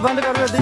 बंद कर दे।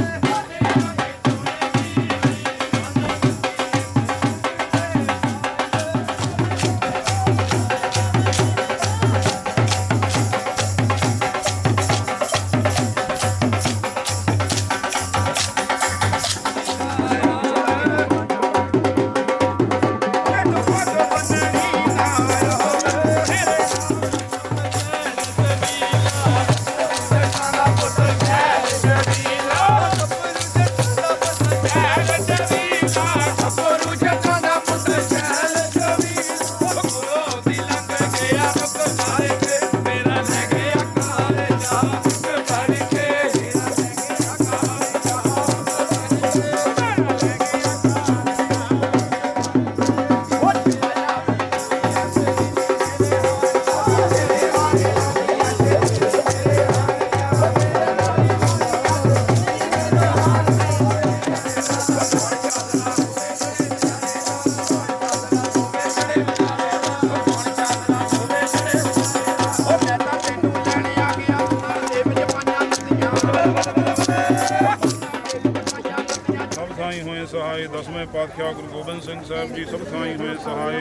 सहाय दसवें पातशाह गुरु गोबिंद सिंह साहब जी सब थाई हुए सहाय।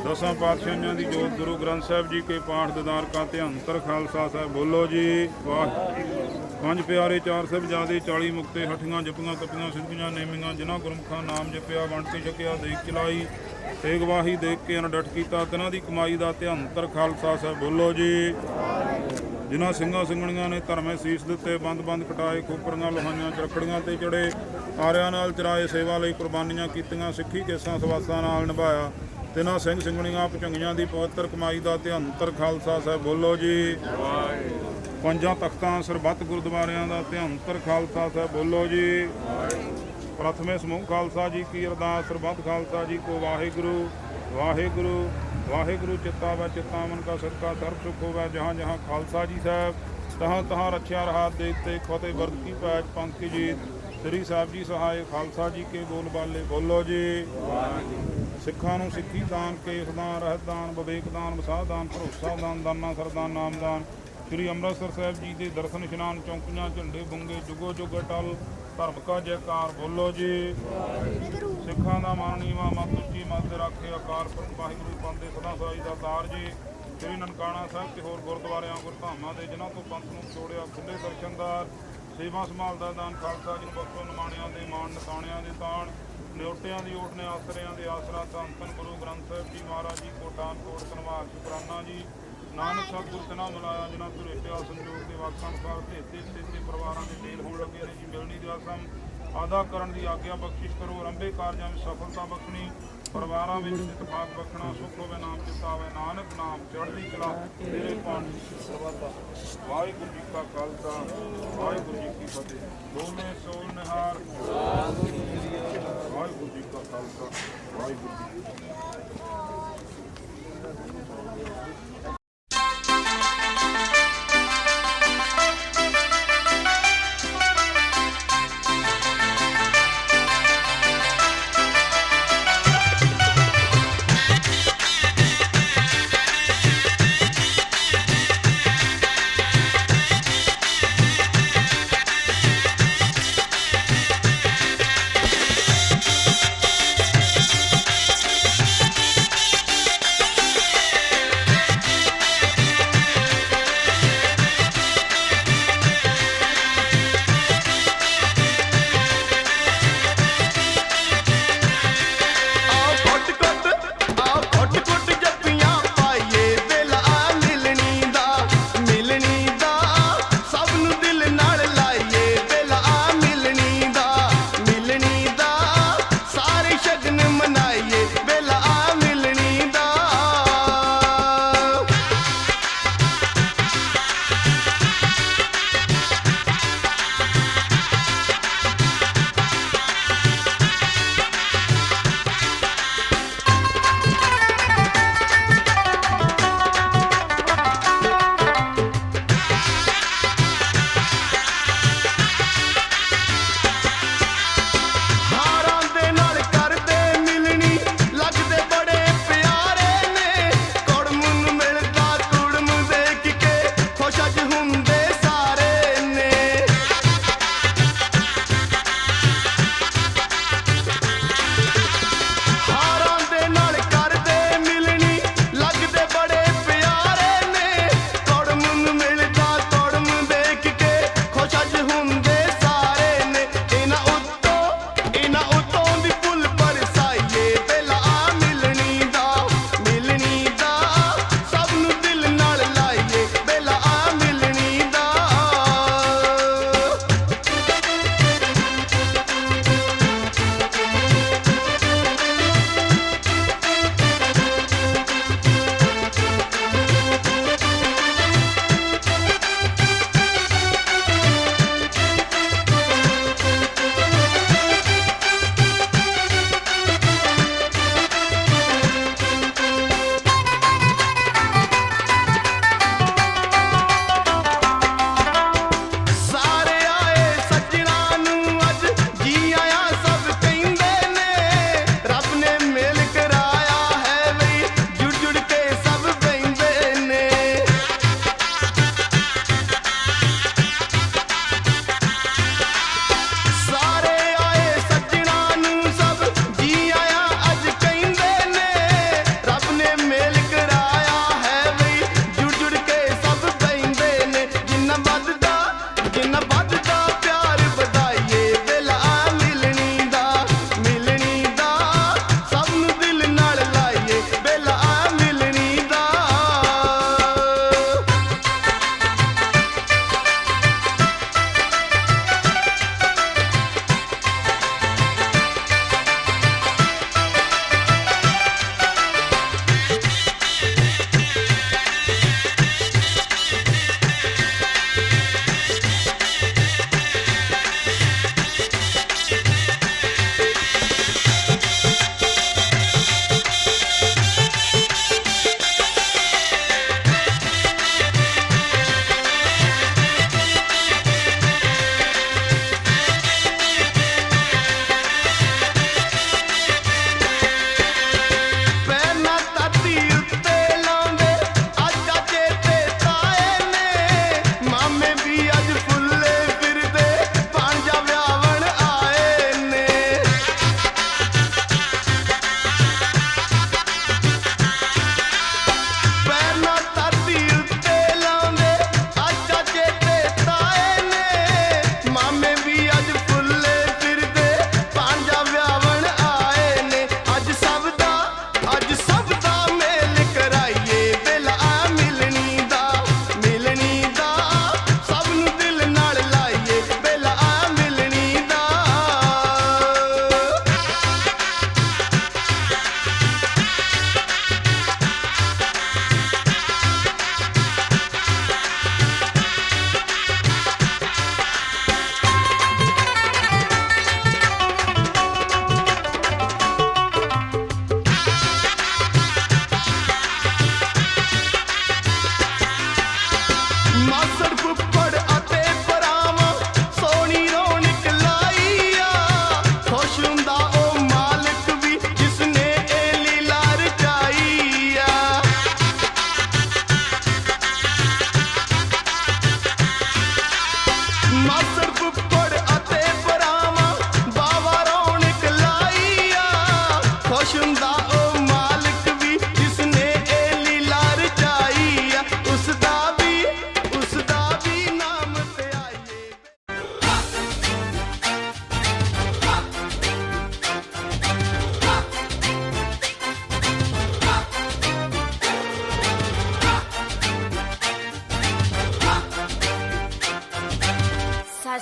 दसां पातशाहियों की जोत गुरु ग्रंथ साहब जी के पाठ दीदार का ध्यानतर खालसा साहब बोलो जी वाह। पंज प्यारे चार साहिबजादे 40 मुक्ते हठियां जपियां तपियां सिद्धियां नेमियां जिन्हां गुरमुखां नाम जपिया वंड के छकिया देख चलाई तेग वाही देख के अनडट किया तिन्हां दी कमाई का ध्यानतर खालसा साहब बोलो जी। जिन्हां ਸਿੰਘਾਂ ਸਿੰਘਣੀਆਂ ने धर्मे सीस दिते बंद बंद कटाए खोपरियां लोहाइयां चरखड़ियां ते चढ़े आरियां नाल चराए सेवा लई कुर्बानियां कीतियां सिੱਖੀ केसां सवासां नाल निभाया तिन्हां ਸਿੰਘ ਸਿੰਘਣੀਆਂ ਭੁਜੰਗੀਆਂ ਦੀ पवित्र कमाई का ध्यानतर खालसा साहब बोलो जी। ਪੰਜਾਂ तख्तां ਸਰਬੱਤ गुरुद्वारियां का ध्यानतर खालसा साहब बोलो जी। प्रथमे समूह खालसा जी की अरदास सरबत खालसा जी को वाहिगुरु वाहिगुरु वाहिगुरु चित्ता व चित्तावन का सदका सर्व सुख होवै जहाँ जहाँ खालसा जी साहब तहाँ तहाँ रक्षा रहा देखते फतेह वर्द की पैच पंथ की जीत श्री साहब जी सहाय खालसा जी के बोल बाले बोलो जी। सिखा नूं सिੱਖੀ दान केस दान रहत दान विवेक दान वसाह दान भरोसा दान दाना सरदान नामदान श्री अमृतसर साहब जी के दर्शन इशनान चौंकियां झंडे बुंगे जुगो जुग अटल धर्म का जयकार बोलो जी। सिखा का मान नीवा मत उच्ची मत रखे अकार पुरख वाहिगुरू पांदे सदा सहाई का तार जी। श्री ननकाना साहब ते होर गुरुद्वारियां गुरधामां दे जिन्हां तो पंथ नूं छोड़िया खुले दर्शनदार सेवा संभाल दा दान खालसा जी नूं बख्शो निमाणियां दे मान नसाणियां दे ताण न्योटियां दी ओट ने आसरियां दे आसरा धन धन गुरु ग्रंथ साहब जी महाराज जी कोटान कोट कनवार शुकराना जी नानक सतगुर तिना मिलाया जिन्हां धुरेटिया संजोग के वाਕਾਂ अनुसार तेते परिवारों के मेल होण लगे ने जी मिलनी दी आसम आदा करन दी आग्या बख्शिश करो आरंभे कार्यां में सफलता बख्शनी परिवारों में इतफाक बख्शना सुख होवे नाम चितावे नानक नाम चढ़दी कला तेरे पानी वाहिगुरू जी का खालसा वाहिगुरू जी की फतेह बोले सोल निहार वाहिगुरू जी का खालसा वाहिगुरू जी की फतेह।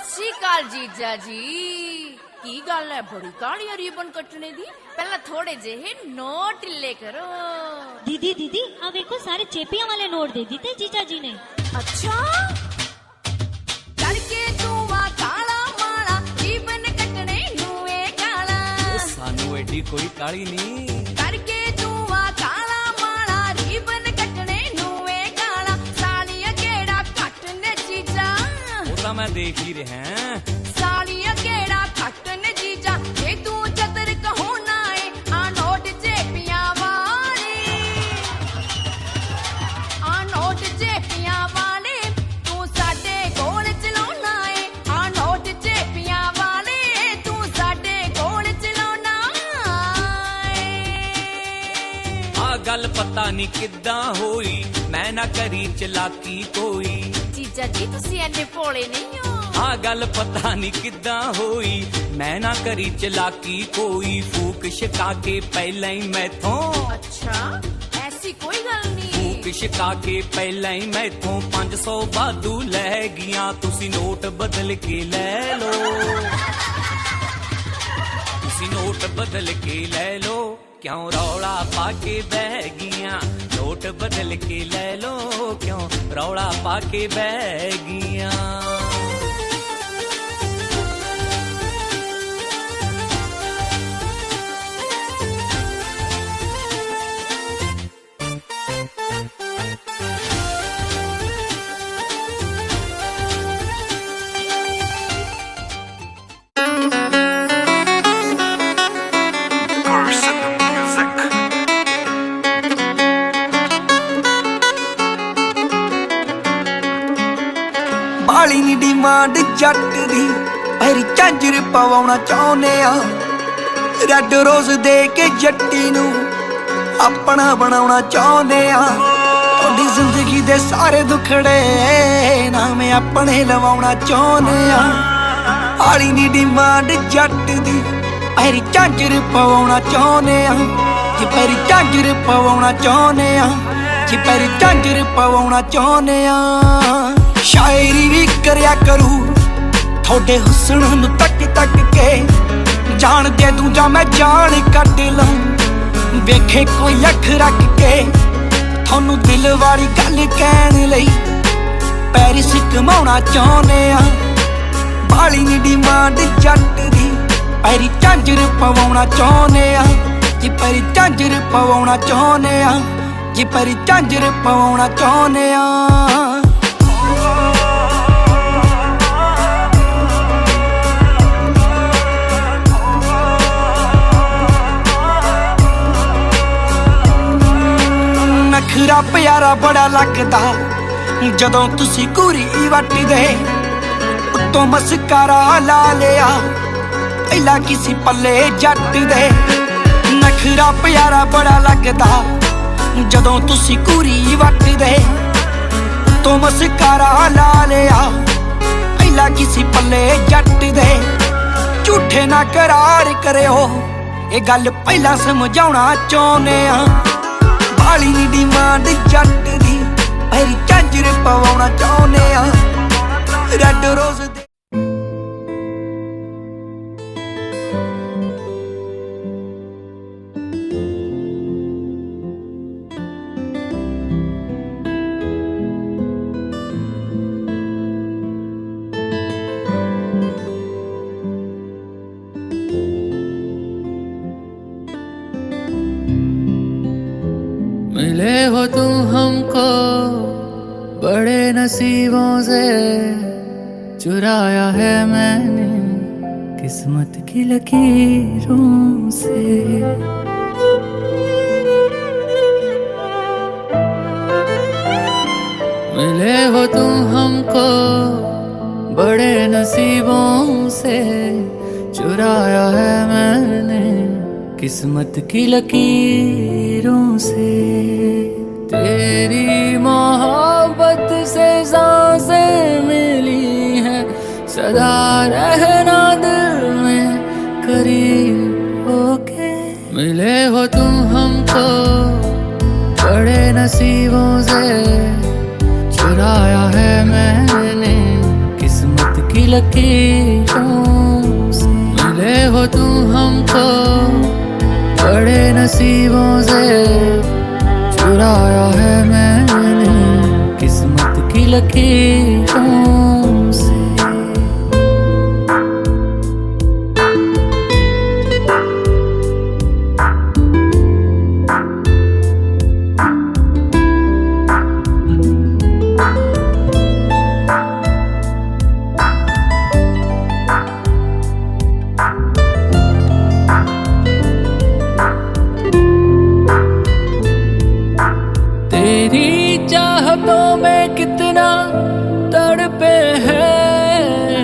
ਸੱਚੀ ਕਾਲ ਜੀਜਾ ਜੀ ਕੀ ਗੱਲ ਹੈ ਬੜੀ ਕਾਲੀ ਰੀਬਨ ਕੱਟਣੇ ਦੀ ਪਹਿਲਾਂ ਥੋੜੇ ਜਿਹੇ ਨੋਟ ਢਿੱਲੇ ਕਰੋ दीदी दीदी आ देखो सारे चेपियां वाले नोट दे दिए जीजा जी ने अच्छा करके तूवा काला माला रीबन कटने नुए काला सानू एडी कोई काली नहीं करके तूवा काला माला रीबन कटने नुए काला सालिया केड़ा कटने जीजा वो तो मैं देख ही रहा सालिया केड़ा कटने जीजा ये तू चतर कहो ना आ नोट चेपियां वाले आ नोट चेपियां वाले तू साडे कोल चलाउना है आ नोट चेपियां वाले तू साडे कोल चलाउना है आ गल पता नहीं किद्दां होई मैं ना करी चलाकी कोई जीजा जी तुसी एने भोले नहीं हो आ गल पता नहीं किद्दां होई मैं ना करी चलाकी कोई फूक शिका के पहले ही मैथों अच्छा ऐसी कोई गल नहीं फूक शिका के पहले ही मैथों 500 बादू लै गियां तुसी नोट बदल के लै लो तुसी नोट बदल के लै लो क्यों रौला पाके बह गियां नोट बदल के लै लो क्यों रौला पाके बह गियां ਬਾਲੀ ਨੀ ਡਿਮਾਂਡ ਜੱਟ ਦੀ ਪੈਰੀ ਝਾਂਜਰ ਪਵਾਉਣਾ ਚਾਹੁੰਦੇ ਆ ਰੈੱਡ ਰੋਜ਼ ਦੇ ਕੇ ਜੱਟੀ ਨੂੰ ਆਪਣਾ ਬਣਾਉਣਾ ਚਾਹੁੰਦੇ ਆ ਤੁਹਾਡੀ ਜ਼ਿੰਦਗੀ ਦੇ ਸਾਰੇ ਦੁੱਖੜੇ ਨਾਮ ਆਪਣੇ ਲਵਾਉਣਾ ਚਾਹੁੰਦੇ ਆ ਬਾਲੀ ਨੀ ਡਿਮਾਂਡ ਜੱਟ ਦੀ ਪੈਰੀ ਝਾਂਜਰ ਪਵਾਉਣਾ ਚਾਹੁੰਦੇ ਆ ਜੀ ਪੈਰੀ ਝਾਂਜਰ ਪਵਾਉਣਾ ਚਾਹੁੰਦੇ ਆ ਜੀ ਪੈਰੀ ਝਾਂਜਰ ਪਵਾਉਣਾ ਚਾਹੁੰਦੇ ਆ शायरी भी करया करूं थोड़े हुस्न नूं तक तक के जान दे दूं जा मैं जान कट लऊं वेखे कोई अख रख के थानू दिल वाली गल कहण लई पैरिस कमाउणा चाहुंदे आ बाली नी डिमांड जट दी पैरी झांजर पवाउणा चाहुंदे आ जी पैरी झांजर पवाउणा चाहुंदे आ जी पैरी झांजर पवाउणा चाहुंदे आ नखरा प्यारा बड़ा लगदा जदों तुसी घूरी वटदे उत्तों मस्कारा ला लिया पहला किसी पल्ले जट दे नखरा प्यारा बड़ा लगदा जदों तुसी घूरी वटदे उत्तों मस्कारा ला लिया पहला किसी पल्ले जट दे झूठे ना करार करियो ये गल पहला समझाउणा चाहुंदे आ बाली नी डिमांड जट दी पैरी झांजर पवाउणा चाहुंदे आ रैड रोज़ दे मिले हो तुम हमको बड़े नसीबों से चुराया है मैंने किस्मत की लकीरों से मिले हो तुम हमको बड़े नसीबों से चुराया है मैंने किस्मत की लकीरों से तेरी मोहब्बत से सांसें मिली हैं सदा रहना दिल में करीब होके मिले हो तुम हमको बड़े नसीबों से चुराया है मैंने किस्मत की लकीरों से। मिले हो तुम हमको बड़े नसीबों से, चुराया है मैंने किस्मत की लकीरों से। तेरी चाहतों में कितना तड़पे हैं,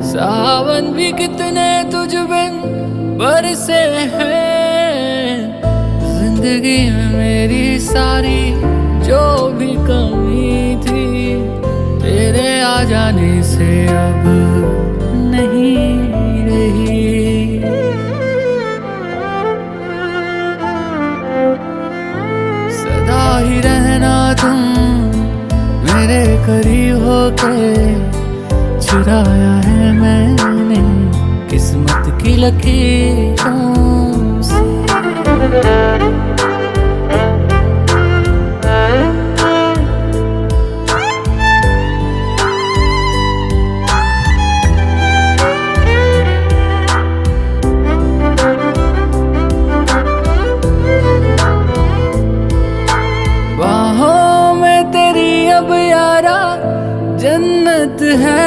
सावन भी कितने तुझ बिन बरसे हैं। जिंदगी में मेरी सारी जो भी कमी थी, तेरे आ जाने से अब नहीं रही। सदा ही रहना तुम मेरे करीब होके, चुराया है मैंने किस्मत की लकीरों से। बाहों में तेरी अब यारा जन्नत है,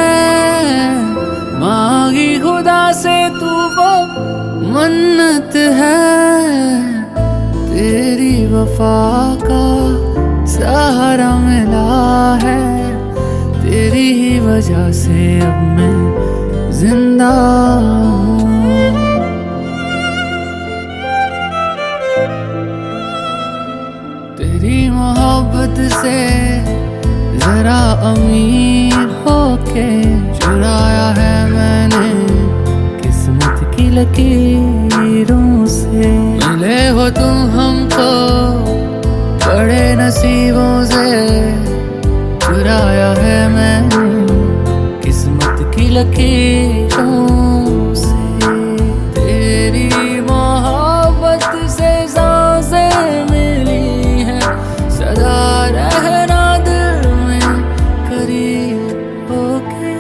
मांगी खुदा से तू वो मन्नत है। तेरी वफा का सहारा मिला है, तेरी ही वजह से अब मैं जिंदा हूँ। तेरी मोहब्बत से जरा अमीर होके, चुराया है मैंने किस्मत की लकीरों से। मिले हो तुम हमको बड़े नसीबों से, चुराया है मैंने किस्मत की लकीरों से। तेरी मोहब्बत से सांसें मिली हैं, सदा रहना दिल में करीब होके।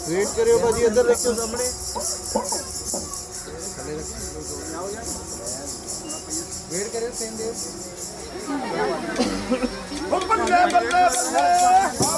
ਵੇਟ ਕਰਿਓ ਭਾਜੀ, ਇੱਧਰ ਦੇਖਿਓ ਸਾਹਮਣੇ। ਵੇਟ ਕਰਿਓ, ਸੇਮ ਦੇ। ਬੱਲੇ ਬੱਲੇ ਬੱਲੇ।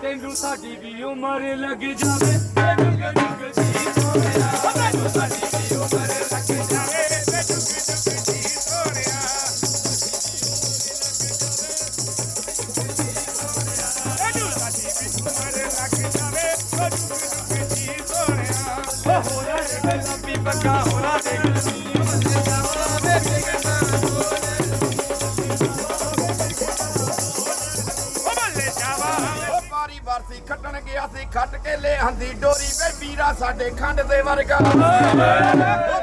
ਤੈਨੂੰ ਸਾਡੀ ਵੀ ਉਮਰ ਲੱਗ ਜਾਵੇ ਤੈਨੂੰ ਜੁਗ ਜੀ ਸੋਹਣਿਆ ਤੈਨੂੰ ਸਾਡੀ ਵੀ ਉਮਰ ਲੱਗ ਜਾਵੇ ਤੈਨੂੰ ਜੁਗ ਜੀ ਸੋਹਣਿਆ ਤੈਨੂੰ ਸਾਡੀ ਵੀ ਉਮਰ ਲੱਗ ਜਾਵੇ ਤੈਨੂੰ ਜੁਗ ਜੀ ਸੋਹਣਿਆ ਹੋਇਆ ਰੇ ਲੰਬੀ ਬੱਕਾ ਹੋਣਾ ਦੇ ਬਰਸੀ ਖੱਟਣ ਗਿਆ ਸੀ ਖੱਟ ਕੇ ਲੈ ਆਂਦੀ ਡੋਰੀ ਵੇ ਵੀਰਾ ਸਾਡੇ ਖੰਡ ਦੇ ਵਰਗਾ ਉਹ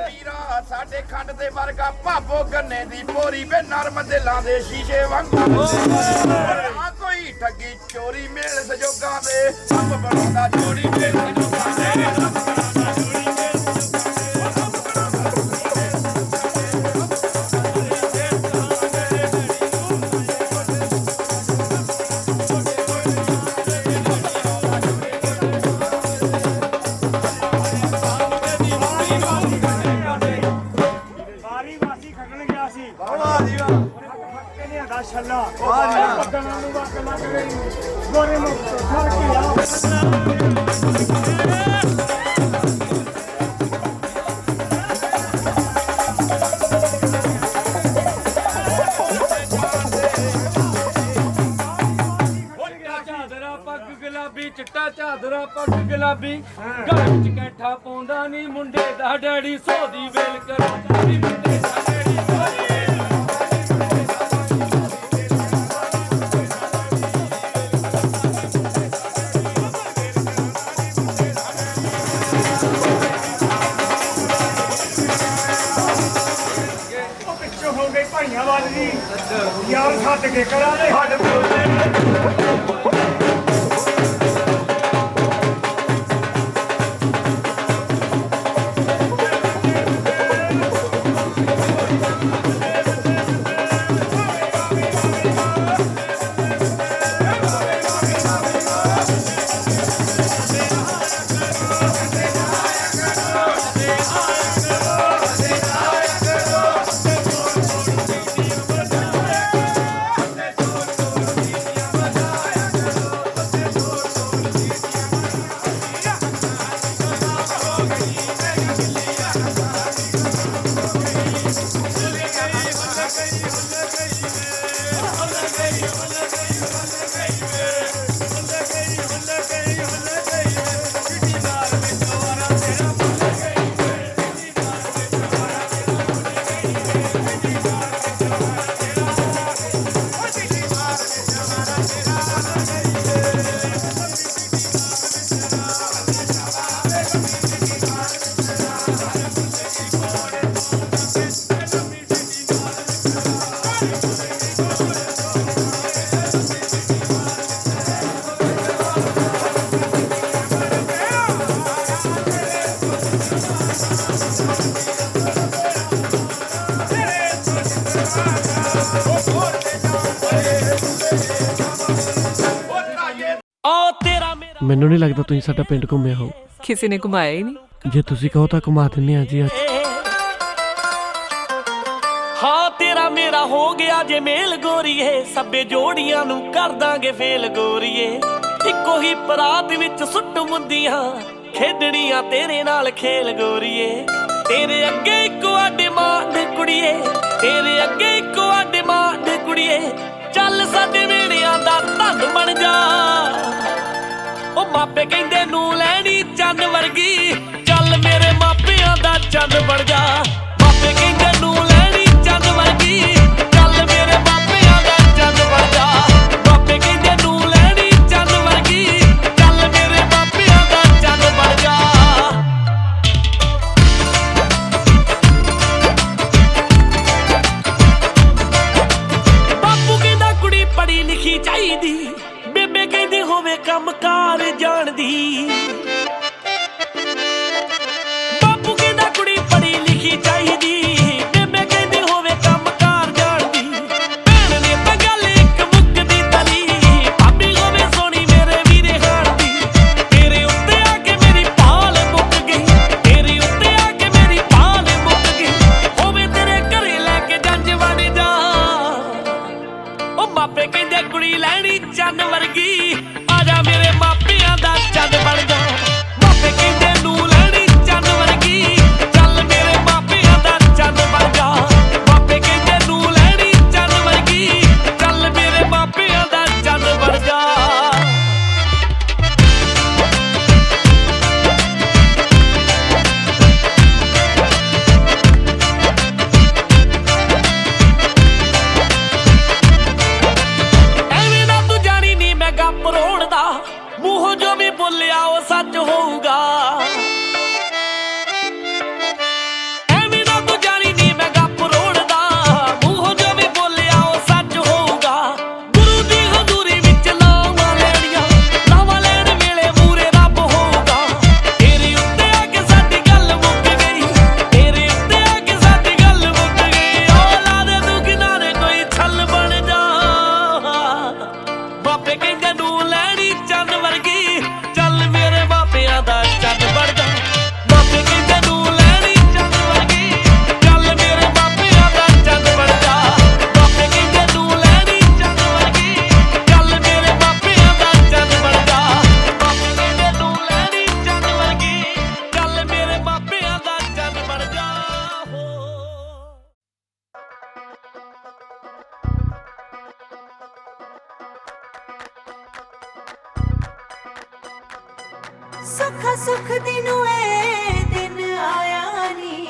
ਵੀਰਾ ਸਾਡੇ ਖੰਡ ਦੇ ਵਰਗਾ ਭਾਬੋ ਗੰਨੇ ਦੀ ਪੋਰੀ ਵੇ ਨਰਮ ਦਿਲਾਂ ਦੇ ਸ਼ੀਸ਼ੇ ਵਾਂਗੂ ਆ ਕੋਈ ਠੱਗੀ ਚੋਰੀ ਮੇਲ ਸਜੋਗਾਂ ਦੇ ਅੰਬ ਬਣਾਉਂਦਾ ਚੋਰੀ ਮੇਲ ਸਜੋਗਾਂ ਦੇ ਛੱਲਾ ਪੱਤਣਾ ਨੂੰ ਵਕ ਲੱਗ ਗਈ ਗੋਰੇ ਨੂੰ ਫੜ ਕੇ ਆ ਝਾਦਰਾ ਪੱਗ ਗੁਲਾਬੀ ਚਿੱਟਾ ਝਾਦਰਾ ਪੱਗ ਗੁਲਾਬੀ ਘਰ ਵਿੱਚ ਕੈਠਾ ਪਾਉਂਦਾ ਨਹੀਂ ਮੁੰਡੇ ਦਾ ਡੈਡੀ ਸੋਦੀ ਵੇਲ ਕਰਾਉਂਦਾ ਨਹੀਂ ਮੁੰਡੇ ਦਾ ਡੈਡੀ ਸੋਦੀ ਹੋ ਗਈ ਭਾਈਆਂ ਵਾਲ ਦੀ ਯਾਰ ਛੱਡ ਕੇ ਕਰਾਂ ਦੇ ਹੱਡ ਮੈਨੂੰ ਨਹੀਂ ਲੱਗਦਾ ਤੁਸੀਂ ਸਾਡਾ ਪਿੰਡ ਘੁੰਮਿਆ ਹੋ। ਕਿਸੇ ਨੇ ਘੁਮਾਇਆ ਹੀ ਨਹੀਂ। ਜੇ ਤੁਸੀਂ ਕਹੋ ਤਾਂ ਘੁਮਾ ਦਿੰਨੇ ਆ ਜੀ ਅੱਜ। ਹਾਂ ਤੇਰਾ ਮੇਰਾ ਹੋ ਗਿਆ ਜੇ ਮੇਲ ਗੋਰੀਏ ਸੱਬੇ ਜੋੜੀਆਂ ਨੂੰ ਕਰ ਦਾਂਗੇ ਫੇਲ ਗੋਰੀਏ ਇੱਕੋ ਹੀ ਪਰਾਤ ਵਿੱਚ ਸੁੱਟ ਮੁੰਦੀਆਂ ਖੇਡਣੀਆਂ ਤੇਰੇ ਨਾਲ ਖੇਲ ਗੋਰੀਏ ਤੇਰੇ ਅੱਗੇ ਇੱਕੋ ਡਿਮਾਂਡ ਕੁੜੀਏ ਤੇਰੇ ਅੱਗੇ ਇੱਕੋ ਡਿਮਾਂਡ ਕੁੜੀਏ ਚੱਲ ਸਾਡੇ ਵੇੜਿਆਂ ਦਾ ਧੰਨ ਬਣ ਜਾ ਉਹ ਮਾਪੇ ਕਹਿੰਦੇ ਨੂੰ ਲੈਣੀ ਚੰਨ ਵਰਗੀ ਚੱਲ ਮੇਰੇ ਮਾਪਿਆਂ ਦਾ ਚੰਨ ਬਣ ਜਾ ਮਾਪੇ ਕਹਿੰਦੇ ਨੂੰ ਲੈਣੀ ਚੰਨ ਵਰਗੀ ਚੱਲ ਮੇਰੇ ਮਾਪਿਆਂ ਦਾ ਚੰਨ ਬਣ ਜਾ ਮਾਪੇ ਕਹਿੰਦੇ ਨੂੰ ਲੈਣੀ ਚੰਨ ਵਰਗੀ ਚੱਲ ਮੇਰੇ ਮਾਪਿਆਂ ਦਾ ਚੰਨ ਬਣ ਜਾ ਬਾਪੂ ਕਹਿੰਦਾ ਕੁੜੀ ਪੜ੍ਹੀ ਲਿਖੀ ਚਾਹੀਦੀ ਬੇਬੇ ਕਹਿੰਦੀ ਹੋਵੇ ਕੰਮਕਾਰ ਜਾਣਦੀ ਬਾਪੂ ਕਹਿੰਦਾ ਕੁੜੀ ਪੜ੍ਹੀ ਲਿਖੀ ਚਾਹੀਦੀ ਬੇਬੇ ਕਹਿੰਦੀ ਹੋਵੇ ਕੰਮਕਾਰ ਜਾਣਦੀ ਭੈਣ ਨੇ ਤਾਂ ਗੱਲ ਇੱਕ ਮੁੱਕਦੀ ਤਲੀ ਭਾਬੀ ਹੋਵੇ ਸੋਹਣੀ ਮੇਰੇ ਵੀਰੇ ਹਾਣ ਦੀ ਤੇਰੇ ਉੱਤੇ ਆ ਕੇ ਮੇਰੀ ਪਾਲ ਮੁੱਕ ਗਈ ਤੇਰੇ ਉੱਤੇ ਆ ਕੇ ਮੇਰੀ ਪਾਲ ਮੁੱਕ ਗਈ ਹੋਵੇ ਤੇਰੇ ਘਰੇ ਲੈ ਕੇ ਜੰਜ ਬਣ ਜਾ ਉਹ ਮਾਪੇ ਕਹਿੰਦੇ ਕੁੜੀ ਲੈਣੀ ਚੰਨ ਵਰਗੀ ਆਜਾ ਮੇਰੇ ਮਾਪਿਆਂ ਦਾ ਚੰਨ ਬਣ ਜਾ ਮਾਪੇ ਕਹਿੰਦੇ ਨੂੰ ਲੈਣੀ ਚੰਨ ਵਰਗੀ ਚੱਲ ਮੇਰੇ ਮਾਪਿਆਂ ਦਾ ਚੰਨ ਬਣ ਜਾ ਮਾਪੇ ਕਹਿੰਦੇ ਨੂੰ ਲੈਣੀ ਚੰਨ ਵਰਗੀ ਚੱਲ ਮੇਰੇ ਮਾਪਿਆਂ ਦਾ ਚੰਨ ਬਣ ਜਾ ਐਵੇਂ ਨਾ ਤੂੰ ਜਾਣੀ ਨੀ ਮੈਂ ਗੱਪ ਰੋਣ ਦਾ ਮੂੰਹੋਂ ਜੋ ਵੀ ਬੋਲਿਆ ਉਹ ਸੱਚ ਹੋਊਗਾ ਐਵੇਂ ਨਾ ਤੂੰ ਕਹਿੰਦੇ ਨੂੰ ਲੈਣੀ ਚੰਨ ਵਰਗੀ ਚੱਲ ਮੇਰੇ ਮਾਪਿਆਂ ਦਾ ਚੰਨ ਬਣ ਜਾ ਮਾਪੇ ਕਹਿੰਦੇ ਨੂੰ ਲੈਣੀ ਚੰਨ ਵਰਗੀ ਚੱਲ ਮੇਰੇ ਮਾਪਿਆਂ ਦਾ ਚੰਨ ਬਣ ਜਾ ਮਾਪੇ ਕਹਿੰਦੇ ਨੂੰ ਲੈਣੀ ਚੰਨ ਵਰਗੀ ਚੱਲ ਮੇਰੇ ਮਾਪਿਆਂ ਦਾ ਚੰਨ ਬਣ ਜਾ ਮਾਪੇ ਕਹਿੰਦੇ ਨੂੰ ਲੈਣੀ ਚੰਨ ਵਰਗੀ ਚੱਲ ਮੇਰੇ ਮਾਪਿਆਂ ਦਾ ਚੰਨ ਬਣ ਜਾ ਸੁੱਖਾ ਸੁੱਖ ਦਿਨੂ ਏ ਦਿਨ ਆਇਆ ਨੀ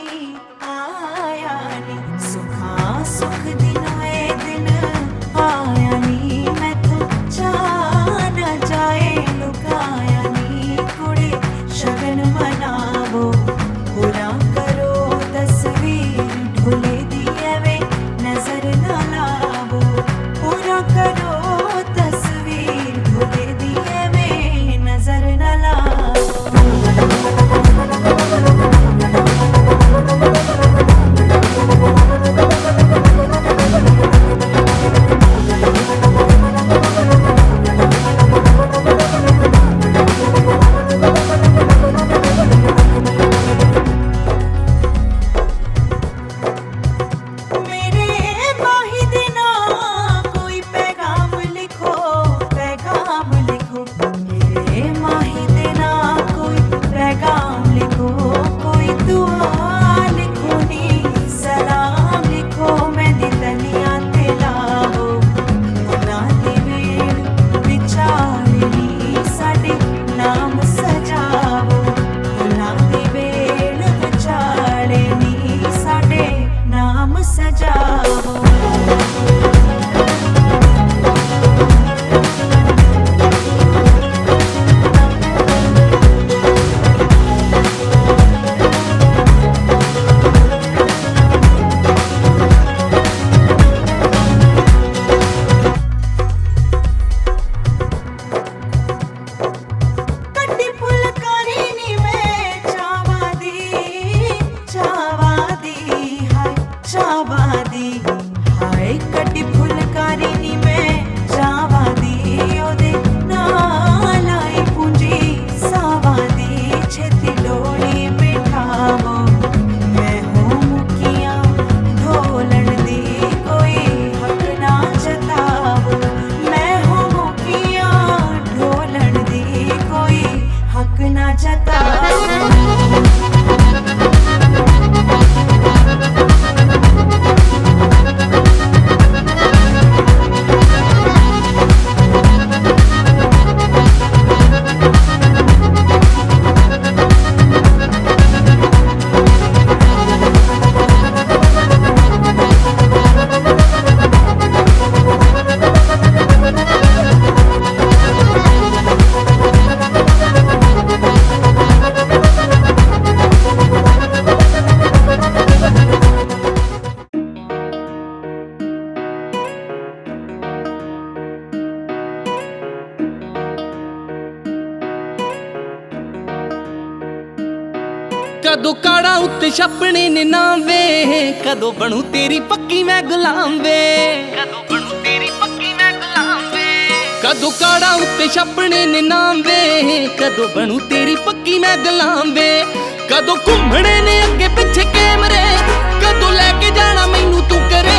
ਸੁੱਖਾ ਸੁੱਖ ਦਿਨੂ ਏ ਦਿਨ ਆਇਆ ਨੀ ਮੈਥੋਂ ਚਾਹ ਨਾ ਜਾਏ ਲੁਕਾਇਆ ਨੀ ਕੁੜੇ ਸ਼ਗਨ ਮਨਾਵੋ ਪੂਰਾ ਕਰੋ ਤਸਵੀਰ ਢੋਲੇ ਦੀ ਐਵੇਂ ਨਜ਼ਰ ਨਾ ਲਾਵੋ ਪੂਰਾ ਕਰੋ ਤਸਵੀਰ ਢੋਲੇ ਦੀ ਐਵੇਂ ਨਜ਼ਰ ਨਾ ਲਾਵੋ ਕਦੋਂ ਕਾੜਾ ਉੱਤੇ ਛੱਪਣੇ ਨੇ ਨਾਮ ਵੇ ਕਦੋਂ ਬਣੂ ਤੇਰੀ ਪੱਕੀ ਮੈਂ ਗੁਲਾਮ ਵੇ ਕਦੋਂ ਬਣੂ ਤੇਰੀ ਪੱਕੀ ਮੈਂ ਗੁਲਾਮ ਵੇ ਕਦੋਂ ਕਾੜਾ ਉੱਤੇ ਛੱਪਣੇ ਨੇ ਨਾਮ ਵੇ ਕਦੋਂ ਬਣੂ ਤੇਰੀ ਪੱਕੀ ਮੈਂ ਗੁਲਾਮ ਵੇ ਕਦੋਂ ਘੁੰਮਣੇ ਨੇ ਅੱਗੇ ਪਿੱਛੇ ਕੈਮਰੇ ਕਦੋਂ ਲੈ ਕੇ ਜਾਣਾ ਮੈਨੂੰ ਤੂੰ ਕਰੇ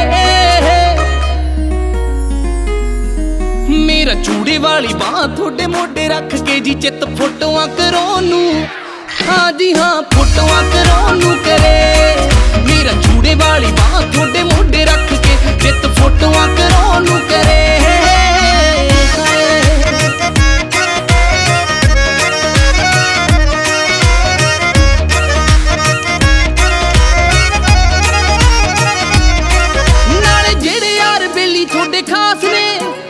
ਮੇਰਾ ਚੂੜੇ ਵਾਲੀ ਬਾਹ ਤੁਹਾਡੇ ਮੋਢੇ ਰੱਖ ਕੇ ਜੀ ਚਿੱਤ ਫੋਟੋਆਂ ਕਰੋ ਨੂੰ हाँ जी हाँ फोटोआं कराउण नूं करे मेरा चूड़े वाली बाह थोड़े मोढे रख के चित फोटोआं कराउण नूं करे नाले जेड़े यार बेली थोड़े खास ने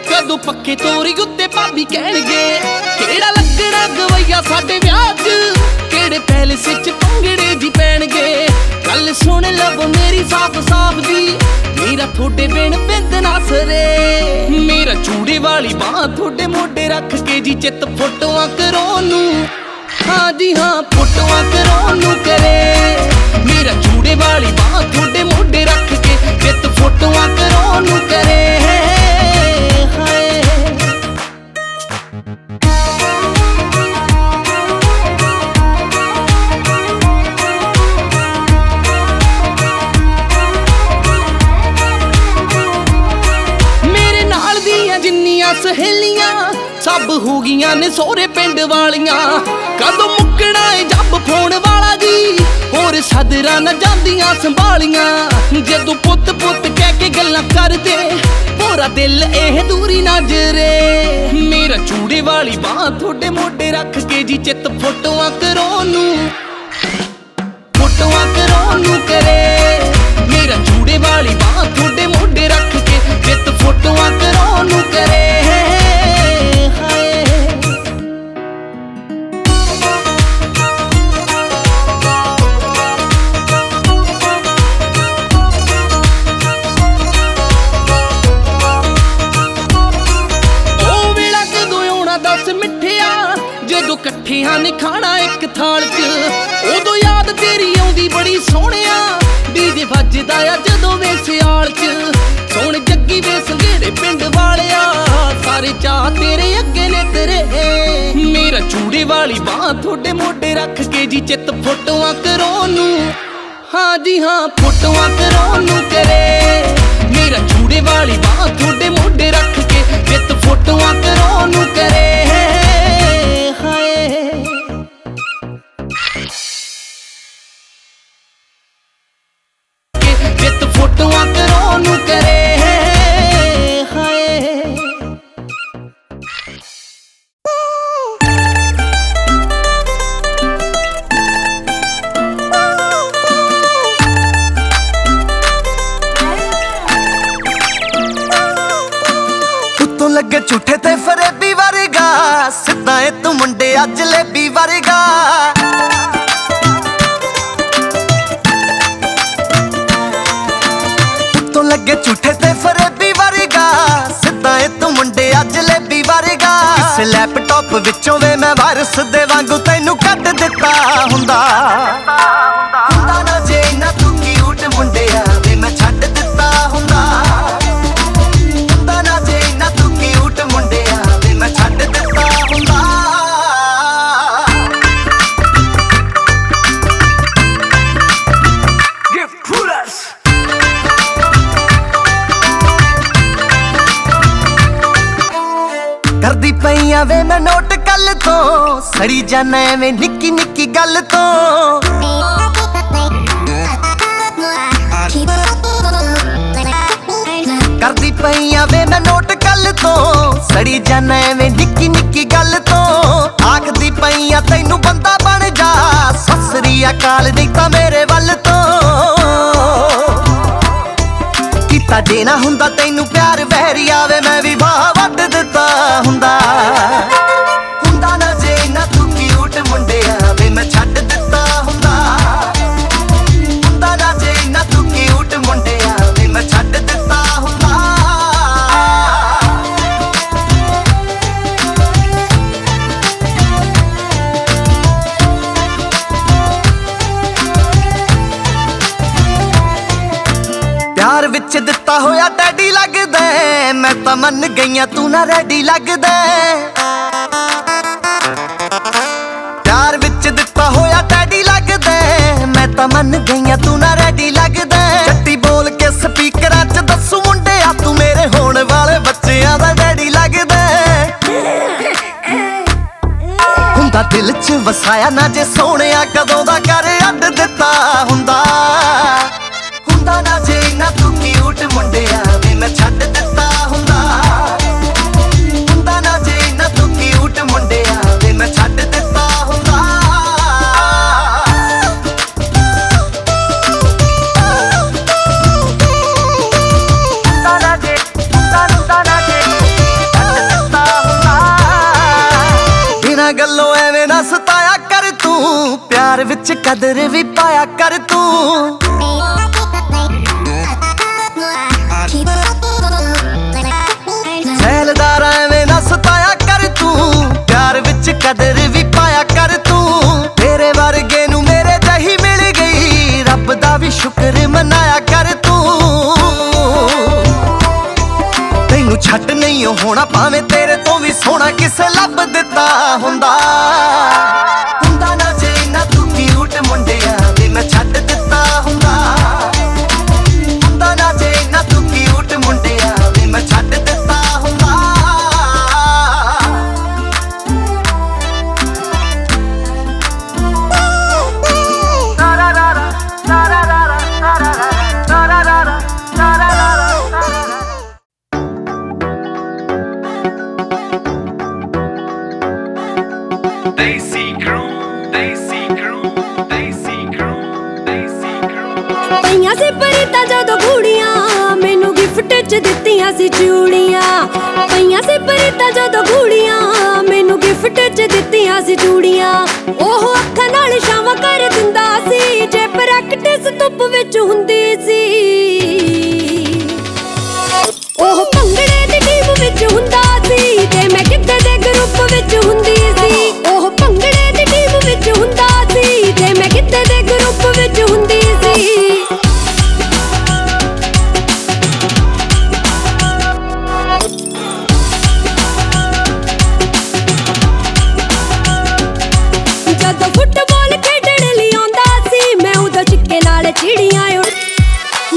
कदों पक्के तोरी उत्ते भाभी कहणगे केड़ा लगना गवैया साडे विआह च केड़े पैलेस च पंगड़े जी पैणगे गल सुन लवो मेरी साफ साफ दी मेरा थोड़े बिन बिंद ना सरे मेरा चूड़े वाली बाह थोड़े मोढे रख के जी चित फोटोआं कराउण नूं हाँ जी हाँ फोटोआं कराउण नूं करे मेरा चूड़े वाली बाह थोड़े मोढे रख के चित फोटोआं कराउण नूं करे हाय ਸਹੇਲੀਆਂ ਸਭ ਹੋ ਗਈਆਂ ਨੇ ਸੋਹਰੇ ਪਿੰਡ ਵਾਲੀਆਂ। ਕਦੋਂ ਮੁੱਕਣਾ ਏ ਜੱਬ ਫੋਨ ਵਾਲਾ ਜੀ, ਹੋਰ ਸਦਰਾਂ ਨਾ ਜਾਂਦੀਆਂ ਸੰਭਾਲੀਆਂ। ਜਦੋਂ ਪੁੱਤ ਪੁੱਤ ਕਹਿ ਕੇ ਗੱਲਾਂ ਕਰਦੇ, ਪੂਰਾ ਦਿਲ ਇਹ ਦੂਰੀ ਨਜ਼ਰੇ। ਮੇਰਾ ਚੂੜੇ ਵਾਲੀ ਬਾਂਹ ਤੁਹਾਡੇ ਮੋਢੇ ਰੱਖ ਕੇ ਜੀ ਚਿੱਤ ਫੋਟੋਆਂ ਕਰਾਉਣ ਨੂੰ, ਫੋਟੋਆਂ ਕਰਾਉਣ ਨੂੰ ਕਰੇ। ਮੇਰਾ ਚੂੜੇ ਵਾਲੀ ਬਾਂਹ ਤੁਹਾਡੇ ਮੋਢੇ ਰੱਖ ਕੇ ਚਿੱਤ ਫੋਟੋਆਂ ਕਰਾਉਣ ਨੂੰ ਕਰੇ। ਜਦੋਂ ਇਕੱਠਿਆਂ ਨੇ ਖਾਣਾ ਇੱਕ ਥਾਲ 'ਚ, ਉਦੋਂ ਯਾਦ ਤੇਰੀ ਆਉਂਦੀ ਬੜੀ ਸੋਹਣਿਆ। ਡੀਜੇ ਵੱਜਦਾ ਆ ਜਦੋਂ ਵੇ ਸਿਆਲ 'ਚ, ਸੋਹਣ ਜੱਗੀ ਵੇ ਸੰਘੇੜੇ ਪਿੰਡ ਵਾਲਿਆ। ਸਾਰੇ ਚਾਹ ਤੇਰੇ ਅੱਗੇ ਨੇ ਤੇਰੇ। ਮੇਰਾ ਚੂੜੇ ਵਾਲੀ ਬਾਂਹ ਤੁਹਾਡੇ ਮੋਢੇ ਰੱਖ ਕੇ ਜੀ ਚਿੱਤ ਫੋਟੋਆਂ ਕਰਾਉਣ ਨੂੰ, ਹਾਂ ਜੀ ਹਾਂ ਫੋਟੋਆਂ ਕਰਾਉਣ ਨੂੰ ਕਰੇ। ਮੇਰਾ ਚੂੜੇ ਵਾਲੀ ਬਾਂਹ ਤੁਹਾਡੇ ਮੋਢੇ ਰੱਖ ਕੇ ਚਿੱਤ ਫੋਟੋਆਂ ਕਰਾਉਣ ਨੂੰ ਕਰੇ। ਜਿੱਤ ਫੋਟੋਆਂ ਕਰਾਉਣ ਨੂੰ ਕਰੇ। ਹਾਏ ਉੱਤੋਂ ਲੱਗੇ ਝੂਠੇ ਤੇ ਫਰੇਬੀ ਵਰਗਾ, ਸਿੱਧਾ ਏ ਤੂੰ ਮੁੰਡੇ ਅੱਜ ਜਲੇਬੀ ਵਰਗਾ। ਲੱਗੇ ਝੂਠੇ ਤੇ ਫਰੇਬੀ ਵਰਗਾ, ਸਿੱਧਾ ਏ ਤੂੰ ਮੁੰਡੇ ਅੱਜ ਜਲੇਬੀ ਵਰਗਾ। ਇਸ ਲੈਪਟਾਪ ਵਿੱਚੋਂ ਵੇ ਮੈਂ ਵਾਇਰਸ ਦੇ ਵਾਂਗੂ ਤੈਨੂੰ ਕੱਢ ਦਿੱਤਾ ਹੁੰਦਾ। ਹੁੰਦਾ ਨਾ ਜੇ ਨਾ ਤੂੰ ਕਿਊਟ ਮੁੰਡਿਆ ਵੇ ਮੈਂ ਛੱਡ ਦਿੱਤਾ ਹੁੰਦਾ। ਹੁੰਦਾ ਨਾ ਜੇ ਨਾ ਤੂੰ ਕਿਊਟ ਮੁੰਡਿਆ ਵੇ ਮੈਂ ਛੱਡ ਦਿੱਤਾ ਹੁੰਦਾ। ਕਰਦੀ ਪਈਆਂ ਵੇ ਮੈਂ ਨੋਟ ਕੱਲ ਤੋਂ, ਸੜੀ ਜਾਨਾ ਐਵੇਂ ਨਿੱਕੀ ਨਿੱਕੀ ਗੱਲ ਤੋਂ। ਕਰਦੀ ਪਈਆਂ ਵੇ ਮੈਂ ਨੋਟ ਕੱਲ ਤੋਂ, ਸੜੀ ਜਾਨਾ ਐਵੇਂ ਨਿੱਕੀ ਨਿੱਕੀ ਗੱਲ ਤੋਂ। ਆਖਦੀ ਪਈਆਂ ਤੈਨੂੰ ਬੰਦਾ ਬਣ ਜਾ, ਸਤਿ ਸ੍ਰੀ ਅਕਾਲ ਨਹੀਂ ਤਾਂ ਮੇਰੇ ਵੱਲ ਤੋਂ। ਕੀਤਾ ਜੇ ਨਾ ਹੁੰਦਾ ਤੈਨੂੰ ਪਿਆਰ ਵਹਿਰੀ ਆਵੇ, ਮੈਂ ਵੀ ਬਾਹ ਵੱਢ ਦਿੱਤਾ ਹੁੰਦਾ। ਹੁੰਦਾ ਨਾ ਜੇ ਨਾ ਤੂੰ ਕਿਊਟ ਮੁੰਡਿਆ ਵੇ ਮੈਂ ਛੱਡ ਦਿੱਤਾ ਹੁੰਦਾ। ਹੁੰਦਾ ਨਾ ਜੇ ਨਾ ਤੂੰ ਕਿਊਟ ਮੁੰਡਿਆ ਵੇ ਮੈਂ ਛੱਡ ਦਿੱਤਾ ਹੁੰਦਾ। ਪਿਆਰ ਵਿੱਚ ਦਿੱਤਾ ਹੋਇਆ ਡੈਡੀ ਲੱਗਦਾ, ਮੈਂ ਤਾਂ ਮੰਨ ਗਈਆਂ ਤੂੰ ਨਾ ਰੈਡੀ ਲੱਗਦਾ। ਪਿਆਰ ਵਿੱਚ ਦਿੱਤਾ ਹੋਇਆ ਡੈਡੀ ਲੱਗਦਾ, ਮੈਂ ਤਾਂ ਮੰਨ ਗਈਆਂ ਤੂੰ ਨਾ ਰੈਡੀ ਲੱਗਦਾ। ਜੱਟੀ ਬੋਲ ਕੇ ਸਪੀਕਰਾਂ 'ਚ ਦੱਸੂ ਮੁੰਡਿਆ ਤੂੰ ਮੇਰੇ ਹੋਣ ਵਾਲੇ ਬੱਚਿਆਂ ਦਾ ਡੈਡੀ ਲੱਗਦਾ। ਹੁੰਦਾ ਦਿਲ 'ਚ ਵਸਾਇਆ ਨਾ ਜੇ ਸੋਹਣਿਆ ਕਦੋਂ ਦਾ ਕਰ ਅੱਡ ਦਿੱਤਾ ਹੁੰਦਾ। ਹੁੰਦਾ ਨਾ ਜੇ ਨਾ ਤੂੰ ਕਿਊਟ ਮੁੰਡਿਆ ਵੇ ਮੈਂ ਛੱਡ ਦਿੱਤਾ ਹੁੰਦਾ। ਹੁੰਦਾ ਨਾ ਜੇ ਨਾ ਤੂੰ ਕਿਊਟ ਮੁੰਡਿਆ ਵੇ ਮੈਂ ਛੱਡ ਦਿੱਤਾ ਹੁੰਦਾ। ਹੁੰਦਾ ਨਾ ਜੇ ਹੁੰਦਾ ਨਾ ਜੇ ਛੱਡ ਦਿੱਤਾ ਹੁੰਦਾ। ਬਿਨਾਂ ਗੱਲੋਂ ਐਵੇਂ ਨਾ ਸਤਾਇਆ ਕਰ ਤੂੰ, ਪਿਆਰ ਵਿੱਚ ਕਦਰ ਵੀ ਪਾਇਆ ਕਰ ਤੂੰ। ਸੈਲਦਾਰਾ ਐਵੇਂ ਨਾ ਸਤਾਇਆ ਕਰ ਤੂੰ, ਪਿਆਰ ਵਿੱਚ ਕਦਰ ਵੀ ਪਾਇਆ ਕਰ ਤੂੰ। ਤੇਰੇ ਵਰਗੇ ਨੂੰ ਮੇਰੇ ਜਹੀ ਮਿਲ ਗਈ, ਰੱਬ ਦਾ ਵੀ ਸ਼ੁਕਰ ਮਨਾਇਆ ਕਰ ਤੂੰ। ਤੈਨੂੰ ਛੱਡ ਨਹੀਂ ਹੋਣਾ ਭਾਵੇਂ ਤੇਰੇ ਤੋਂ ਵੀ ਸੋਹਣਾ ਕਿਸੇ ਲੱਭ ਦਿੱਤਾ ਹੁੰਦਾ। ਹੁੰਦਾ ਨਾ ਜੇ ਨਾ ਤੂੰ ਕਿਊਟ ਮੁੰਡਿਆ ਵੇ ਮੈਂ ਛੱਡ ਦਿੱਤਾ ਹੁੰਦਾ। ਹੁੰਦਾ ਨਾ ਜੇ ਨਾ ਤੂੰ ਕਿਊਟ ਮੁੰਡਿਆ ਵੇ ਮੈਂ ਛੱਡ ਦਿੱਤਾ ਹੁੰਦਾ। 'ਚ ਦਿੱਤੀਆਂ ਸੀ ਚੂੜੀਆਂ ਪਈਆਂ ਸੀ ਪਰੀਤਾਂ ਜਦੋਂ ਗੂੜੀਆਂ ਮੈਨੂੰ ਗਿਫਟ 'ਚ ਦਿੱਤੀਆਂ ਸੀ ਚੂੜੀਆਂ ਉਹ ਅੱਖਾਂ ਨਾਲ ਛਾਵਾਂ ਕਰ ਦਿੰਦਾ ਸੀ ਜੇ ਪ੍ਰੈਕਟਿਸ ਧੁੱਪ ਵਿੱਚ ਹੁੰਦੀ ਸੀ ਉਹ ਭੰਗੜੇ ਦੀ ਟੀਮ ਵਿੱਚ ਹੁੰਦਾ ਸੀ ਤੇ ਮੈਂ ਗਿੱਧੇ ਦੇ ਗਰੁੱਪ ਵਿੱਚ ਹੁੰਦੀ ਸੀ ਉਹ ਭੰਗੜੇ ਦੀ ਟੀਮ ਵਿੱਚ ਹੁੰਦਾ ਸੀ ਤੇ ਮੈਂ ਗਿੱਧੇ ਦੇ ਗਰੁੱਪ ਵਿੱਚ ਹੁੰਦੀ ਸੀ ਜਦੋਂ ਫੁੱਟਬਾਲ ਖੇਡਣ ਲਈ ਆਉਂਦਾ ਸੀ ਮੈਂ ਉਦੋਂ ਚਿੱਕੇ ਨਾਲ ਚਿੜੀਆਂ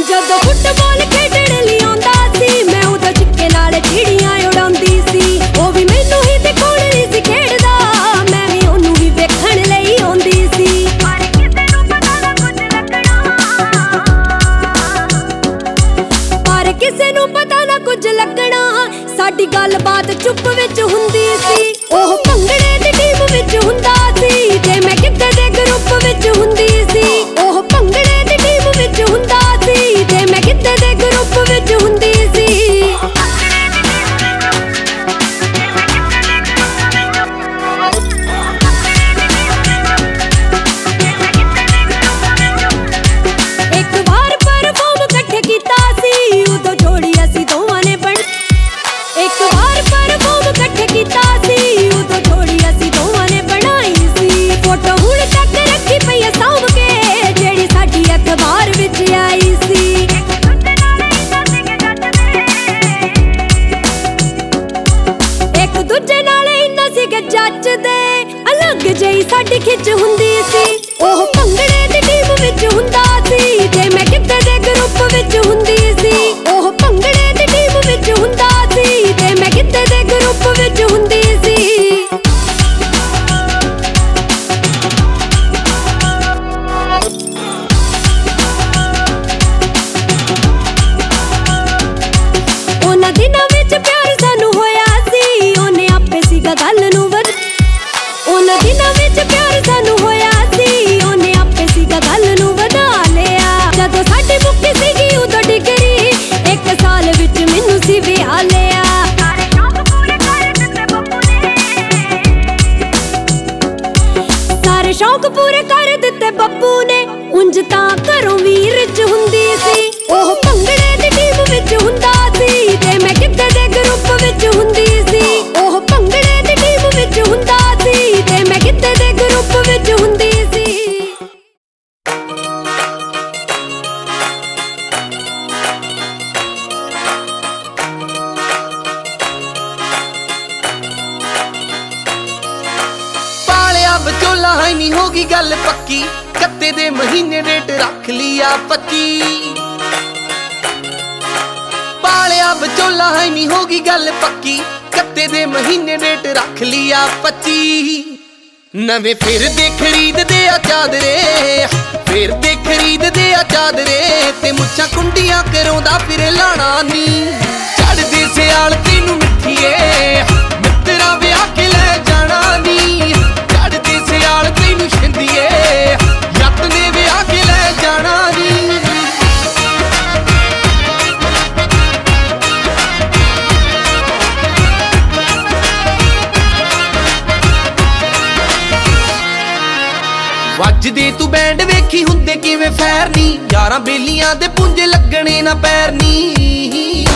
ਜਦੋਂ ਫੁੱਟਬਾਲ ਖੇਡਣ ਲਈ ਆਉਂਦਾ ਸੀ ਮੈਂ ਉਦੋਂ ਚਿੱਕੇ ਨਾਲ ਚਿੜੀਆਂ ਉਡਾਉਂਦੀ ਸੀ ਉਹ ਵੀ ਮੈਨੂੰ ਹੀ ਦਿਖਾਉਣ ਲਈ ਸੀ ਖੇਡਦਾ ਮੈਂ ਵੀ ਉਹਨੂੰ ਵੀ ਵੇਖਣ ਲਈ ਆਉਂਦੀ ਸੀ ਪਰ ਕਿਸੇ ਨੂੰ ਪਤਾ ਨਾ ਕੁਝ ਲੱਗਣਾ ਸਾਡੀ ਗੱਲਬਾਤ ਚੁੱਪ ਵਿੱਚ ਹੁੰਦੀ ਸੀ ਉਹ ਭੰਗੜੇ ਦੀ ਟੀਮ ਵਿੱਚ ਹੁੰਦਾ ਸੀ ਤੇ ਮੈਂ ਗਿੱਧੇ ਦੇ ਗਰੁੱਪ ਵਿੱਚ ਹੁੰਦੀ ਸੀ ਉਹ ਭੰਗੜੇ ਦੀ ਟੀਮ ਵਿੱਚ ਹੁੰਦਾ ਸੀ ਤੇ ਮੈਂ ਗਿੱਧੇ ਦੇ ਗਰੁੱਪ ਵਿੱਚ ਹੁੰਦੀ ਸੀ ਇੱਕ ਵਾਰ ਪਰਫਾਰਮ ਇਕੱਠੇ ਕੀਤਾ ਸੀ ਉਦੋਂ ਜੋੜੀ ਅਸੀਂ ਦੋਵਾਂ ਨੇ ਬਣ ਇੱਕ ਵਾਰ ਪਰਫਾਰਮ ਇਕੱਠੇ ਕੀਤਾ ਸੀ ਉਦੋਂ ਜੋੜੀ ਅਸੀਂ ਦੋਵਾਂ ਨੇ ਬਣਾਈ ਸੀ ਫੋਟੋ ਹੁਣ ਤੱਕ ਰੱਖੀ ਪਈ ਐ ਸਾਂਭ ਕੇ ਜਿਹੜੀ ਸਾਡੀ ਅਖਬਾਰ ਵਿੱਚ ਆਈ ਸੀ ਇੱਕ ਦੂਜੇ ਨਾਲ ਇੰਨਾ ਸੀਗਾ ਜੱਜਦੇ ਅਲੱਗ ਜਿਹੀ ਸਾਡੀ ਖਿੱਚ ਹੁੰਦੀ ਸੀ ਉਹ ਭੰਗੜੇ ਦੀ ਟੀਮ ਵਿੱਚ ਹੁੰਦਾ ਸੀ ਤੇ ਮੈਂ ਗਿੱਧੇ ਦੇ ਗਰੁੱਪ ਵਿੱਚ ਹੁੰਦੀ ਸੀ ਉਹ ਭੰਗੜੇ ਦੀ ਟੀਮ ਵਿੱਚ ਹੁੰਦਾ ਸੀ ਤੇ ਮੈਂ ਗਿੱਧੇ ਦੇ ਗਰੁੱਪ ਵਿੱਚ ਹੁੰਦੀ ਸੀ ਉਹਨਾਂ ਦਿਨਾਂ ਵਿੱਚ ਪਿਆਰ ਸਾਨੂੰ ਹੋਇਆ ਸੀ ਉਹਨੇ ਆਪੇ ਸੀਗਾ ਗੱਲ ਨੂੰ ਉਹਨਾਂ ਦਿਨਾਂ ਵਿੱਚ ਪਿਆਰ ਸਾਨੂੰ ਹੋਇਆ ਸੀ ਉਹਨੇ ਆਪੇ ਸੀਗਾ ਗੱਲ ਨੂੰ ਵਧਾ ਲਿਆ ਜਦੋਂ ਸਾਡੀ ਮੁੱਕੀ ਸੀਗੀ ਉਦੋਂ ਡਿਗਰੀ ਇੱਕ ਸਾਲ ਵਿੱਚ ਮੈਨੂੰ ਸੀ ਵਿਆਹ ਲਿਆ ਸਾਰੇ ਸ਼ੌਕ ਪੂਰੇ ਕਰ ਦਿੱਤੇ ਬੱਬੂ ਨੇ ਉਂਝ ਤਾਂ ਘਰੋਂ ਵੀ ਰਿਚ ਹੁੰਦੀ ਸੀ ਉਹ ਭੰਗੜੇ ਦੀ ਟੀਮ ਵਿੱਚ ਹੁੰਦਾ ਸੀ ਤੇ ਮੈਂ ਗਿੱਧੇ ਦੇ ਗਰੁੱਪ ਵਿੱਚ ਹੁੰਦੀ ਸੀ ਉਹ ਭੰਗੜੇ ਦੀ ਟੀਮ ਵਿੱਚ ਹੁੰਦਾ ਸੀ ਤੇ ਮੈਂ ਗਿੱਧੇ ਦੇ ਗਰੁੱਪ ਵਿੱਚ ਹੁੰਦੀ ਸੀ ਪਾਲਿਆ ਵਿਚੋਲਾ ਹੈ ਨਹੀਂ ਹੋਗੀ ਗੱਲ ਪੱਕੀ ਕੱਤੇ ਦੇ ਮਹੀਨੇ ਡੇਟ ਰੱਖ ਲਿਆ 25 ਪਾਲਿਆ ਵਿਚੋਲਾ ਹੈ ਨਹੀਂ ਹੋਗੀ ਗੱਲ ਪੱਕੀ ਕੱਤੇ ਦੇ ਮਹੀਨੇ ਡੇਟ ਰੱਖ ਲਿਆ 25 ਨਵੇਂ ਫਿਰ ਦੇ ਖਰੀਦਦੇ ਆ ਚਾਦਰੇ ਫਿਰ ਦੇ ਖਰੀਦਦੇ ਆ ਚਾਦਰੇ ਤੇ ਮੁੱਛਾਂ ਕੁੰਡੀਆਂ ਕਰਾਉਂਦਾ ਫਿਰ ਲਾਣਾ ਨੀ ਚੜਦੇ ਸਿਆਲ ਤੈਨੂੰ ਮਿੱਠੀਏ ਮਿੱਤਰਾ ਵਿਆਹ ਕੇ ਲੈ ਜਾਣਾ ਨੀ ਚੜਦੇ ਸਿਆਲ ਤੈਨੂੰ ਛਿੰਦੀਏ ਜੱਟ ਨੇ ਵਿਆਹ ਕੇ ਲੈ ਜਾਣਾ ਨੀ ਵੱਜਦੇ ਤੂੰ ਬੈਂਡ ਵੇਖੀ ਹੁੰਦੇ ਕਿਵੇਂ ਫੈਰ ਨੀ ਯਾਰਾਂ ਬੇਲੀਆਂ ਦੇ ਪੁੰਜੇ ਲੱਗਣੇ ਨਾ ਪੈਰ ਨੀ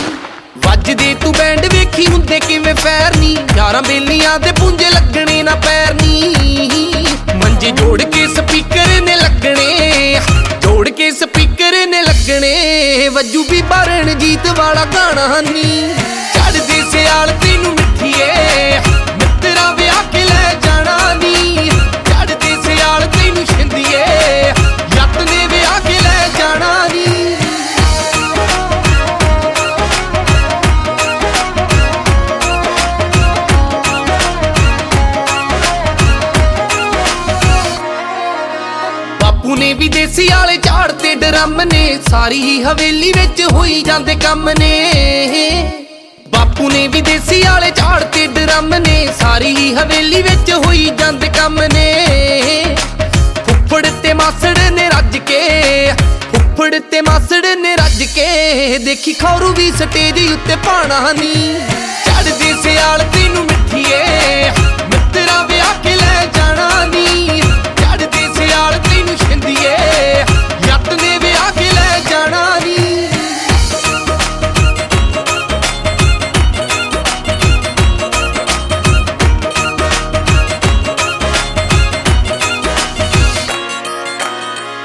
ਵੱਜਦੇ ਤੂੰ ਬੈਂਡ ਵੇਖੀ ਹੁੰਦੇ ਕਿਵੇਂ ਫੈਰ ਨੀ ਯਾਰਾਂ ਬੇਲੀਆਂ ਦੇ ਪੁੰਜੇ ਲੱਗਣੇ ਨਾ ਪੈਰ ਨੀ ਮੰਜੇ ਜੋੜ ਕੇ ਸਪੀਕਰ ਨੇ ਲੱਗਣੇ ਜੋੜ ਕੇ ਸਪੀਕਰ ਨੇ ਲੱਗਣੇ ਵੱਜੂ ਵੀ ਬਾਰਨ ਜੀਤ ਵਾਲਾ ਗਾਣਾ ਨੀ ਚੜਦੇ ਸਿਆਲ ਤੈਨੂੰ ਮਿੱਠੀਏ ਮਿੱਤਰਾ ਵਿਆਹ ਕੇ ਲੈ ਜਾਣਾ ਨੀ ਚੜਦੇ ਸਿਆਲ ਤੈਨੂੰ ਛਿੰਦੀਏ ਜੱਟ ਨੇ ਵਿਆਹ ਕੇ ਲੈ ਜਾਣਾ ਨੀ ਬਾਪੂ ਨੇ ਵੀ ਦੇਸੀ ਵਾਲੇ ਝਾੜ ਤੇ ਡਰਮ ਨੇ ਸਾਰੀ ਹੀ ਹਵੇਲੀ ਵਿੱਚ ਹੋਈ ਜਾਂਦੇ ਕੰਮ ਨੇ ਬਾਪੂ ਨੇ ਵੀ ਦੇਸੀ ਵਾਲੇ ਝਾੜ ਤੇ ਡਰਮ ਨੇ ਸਾਰੀ ਹੀ ਹਵੇਲੀ ਵਿੱਚ ਹੋਈ ਜਾਂਦੇ ਕੰਮ ਨੇ ਫੁੱਫੜ ਤੇ ਮਾਸੜ ਨੇ ਰੱਜ ਕੇ ਫੁੱਫੜ ਤੇ ਮਾਸੜ ਨੇ ਰੱਜ ਕੇ ਦੇਖੀ ਖੌਰੂ ਵੀ ਸਟੇਜ ਉੱਤੇ ਪਾਣਾ ਨੀ ਚੜਦੀ ਸਿਆਲ ਤੈਨੂੰ ਮਿੱਠੀਏ ਮਿੱਤਰਾਂ ਵਿਆਹ ਕੇ ਲੈ ਜਾਣਾ ਨੀ ਚੜਦੀ ਸਿਆਲ ਤੈਨੂੰ ਛਿੰਦੀਏ ਜੱਟ ਨੇ ਵਿਆਹ ਕੇ ਲੈ ਜਾਣਾ ਨੀ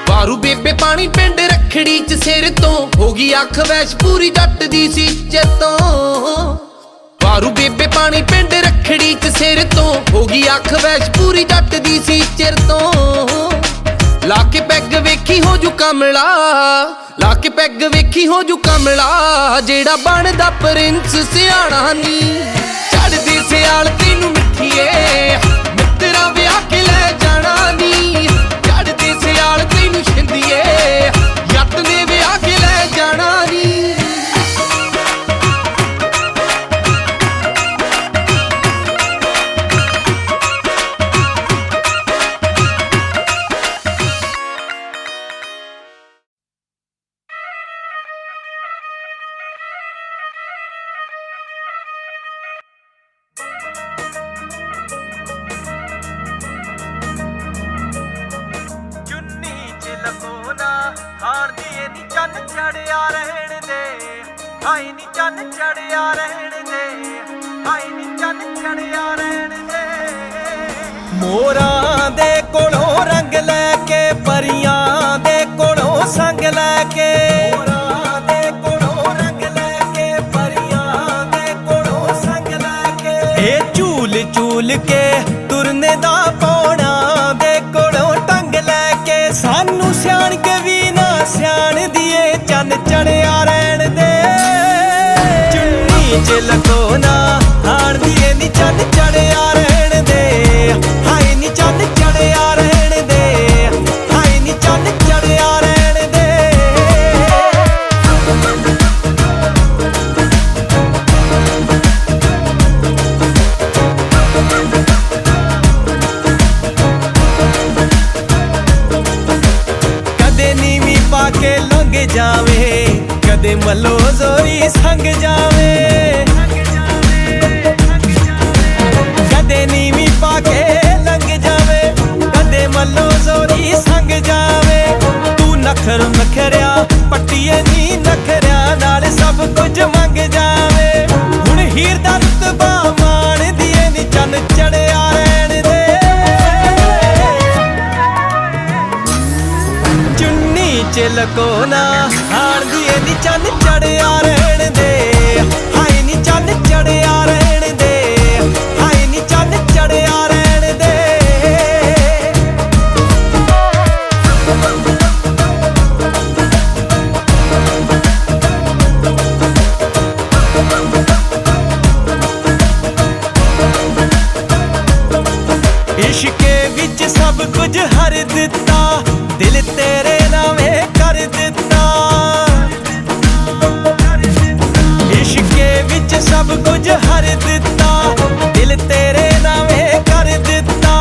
ਵਾਰੂ ਬੇਬੇ ਪਾਣੀ ਪਿੰਡ ਰਖੜੀ ਚ ਸਿਰ ਤੋਂ ਹੋ ਗਈ ਅੱਖ ਵੈਸ਼ ਪੂਰੀ ਜੱਟ ਦੀ ਸੀ ਚੇਤੋਂ ਵਾਰੂ ਬੇਬੇ ਪਾਣੀ ਪਿੰਡ ਰਖੜੀ ਚ ਸਿਰ ਤੋਂ ਹੋ ਗਈ ਅੱਖ ਵੈਸ਼ ਪੂਰੀ ਜੱਟ ਦੀ ਸੀ ਚਿਰ ਤੋਂ ਲਾ ਕੇ ਪੈਗ ਵੇਖੀ ਹੋ ਜੂ ਕਮਲਾ ਲਾ ਕੇ ਪੈਗ ਵੇਖੀ ਹੋ ਜੂ ਕਮਲਾ ਜਿਹੜਾ ਬਣਦਾ ਪ੍ਰਿੰਸ ਸਿਆਣਾ ਨੀ ਚੜਦੀ ਸਿਆਲ ਤੈਨੂੰ ਮਿੱਠੀਏ ਮਿੱਤਰਾਂ ਵਿਆਹ ਕੇ ਲੈ ਜਾਣਾ ਨੀ ਚੜਦੀ ਸਿਆਲ ਤੈਨੂੰ ਛਿੰਦੀਏ ਜੱਟ ਨੇ ਵਿਆਹ ਕੇ ਲੈ ਜਾਣਾ ਨੀ ਹਾਣ ਦੀ ਨੀ ਚੰਨ ਚੜਿਆ ਰਹਿਣ ਦੇ ਹਾਈ ਨੀ ਚੰਨ ਚੜਿਆ ਰਹਿਣ ਦੇ ਹਾਈ ਨੀ ਚੰਨ ਚੜਿਆ ਰਹਿਣ ਦੇ ਮੋਰਾਂ ਦੇ ਕੋਲੋਂ ਰੰਗ ਲੈ ਕੇ ਪਰੀਆਂ ਦੇ ਕੋਲੋਂ ਸੰਗ ਲੈ ਕੇ ਮੋਰਾਂ ਦੇ ਕੋਲੋਂ ਰੰਗ ਲੈ ਕੇ ਪਰੀਆਂ ਦੇ ਕੋਲੋਂ ਸੰਗ ਲੈ ਕੇ ਇਹ ਝੂਲ ਝੂਲ ਕੇ ਤੁਰਨੇ ਦਾ ਪੌਣਾ ਦੇ ਕੋਲੋਂ ਟੰਗ ਲੈ ਕੇ ਸਾਨੂੰ ਸਿਆਣ ਕੇ ਵੀ ਨਾ ਸਿਆਣ ਦੀਏ ਚੰਨ ਚੜਿਆ ਰਹਿਣ ਦੇ ਚੁੰਨੀ ਚ ਲਕੋ ਨਾ ਹਾਣ ਦੀਏ ਨੀ ਚੰਨ ਚੜਿਆ ਰਹਿਣ ਦੇ ਹਾਏ ਨੀ ਚੰਨ ਚੜਿਆ ਰਹਿਣ ਦੇ ਹਾਏ ਨੀ ਚੰਨ ਚੜਿਆ ਰਹਿਣ ਦੇ ਕਦੇ ਨੀਵੀਂ ਪਾ ਕੇ ਲੰਘ ਜਾਵੇ ਕਦੇ ਮੱਲੋ ਜ਼ੋਰੀ ਸੰਗ ਜਾਵੇ ਕਦੇ ਨੀਵੀਂ ਪਾ ਕੇ ਲੰਘ ਜਾਵੇ ਕਦੇ ਮੱਲੋ ਜ਼ੋਰੀ ਸੰਗ ਜਾਵੇ ਤੂੰ ਨਖਰ ਨਖਰਿਆ ਪੱਟੀਏ ਨੀ ਨਖਰਿਆ ਨਾਲ ਸਭ ਕੁਝ ਮੰਗ ਜਾਵੇ ਹੁਣ ਹੀਰ ਦਾ ਰੁਤਬਾ ਮਾਣ ਦੀਏ ਨੀ ਚੰਨ ਚੜਿਆ ਰਹਿਣ ਦੇ ਚੁੰਨੀ ਚ ਲਕੋ ਨਾ ਹਾਣ ਦੀਏ ਨੀ ਚੰਨ ਚੜਿਆ ਰਹਿਣ ਦੇ ਹਾਏ ਨੀ ਚੰਨ ਚੜਿਆ ਰਹਿਣ ਦੇ ਹਾਏ ਨੀ ਚੰਨ ਚੜਿਆ ਰਹਿਣ ਦੇ ਇਸ਼ਕੇ ਵਿੱਚ ਸਭ ਕੁਝ ਹਰ ਦਿੱਤਾ ਦਿਲ ਤੇਰੇ ਨਾਵੇਂ ਕਰ ਦਿੱਤਾ ਇਸ਼ਕੇ ਵਿੱਚ ਸਭ ਕੁਝ ਹਰ ਦਿੱਤਾ ਦਿਲ ਤੇਰੇ ਨਾਵੇਂ ਕਰ ਦਿੱਤਾ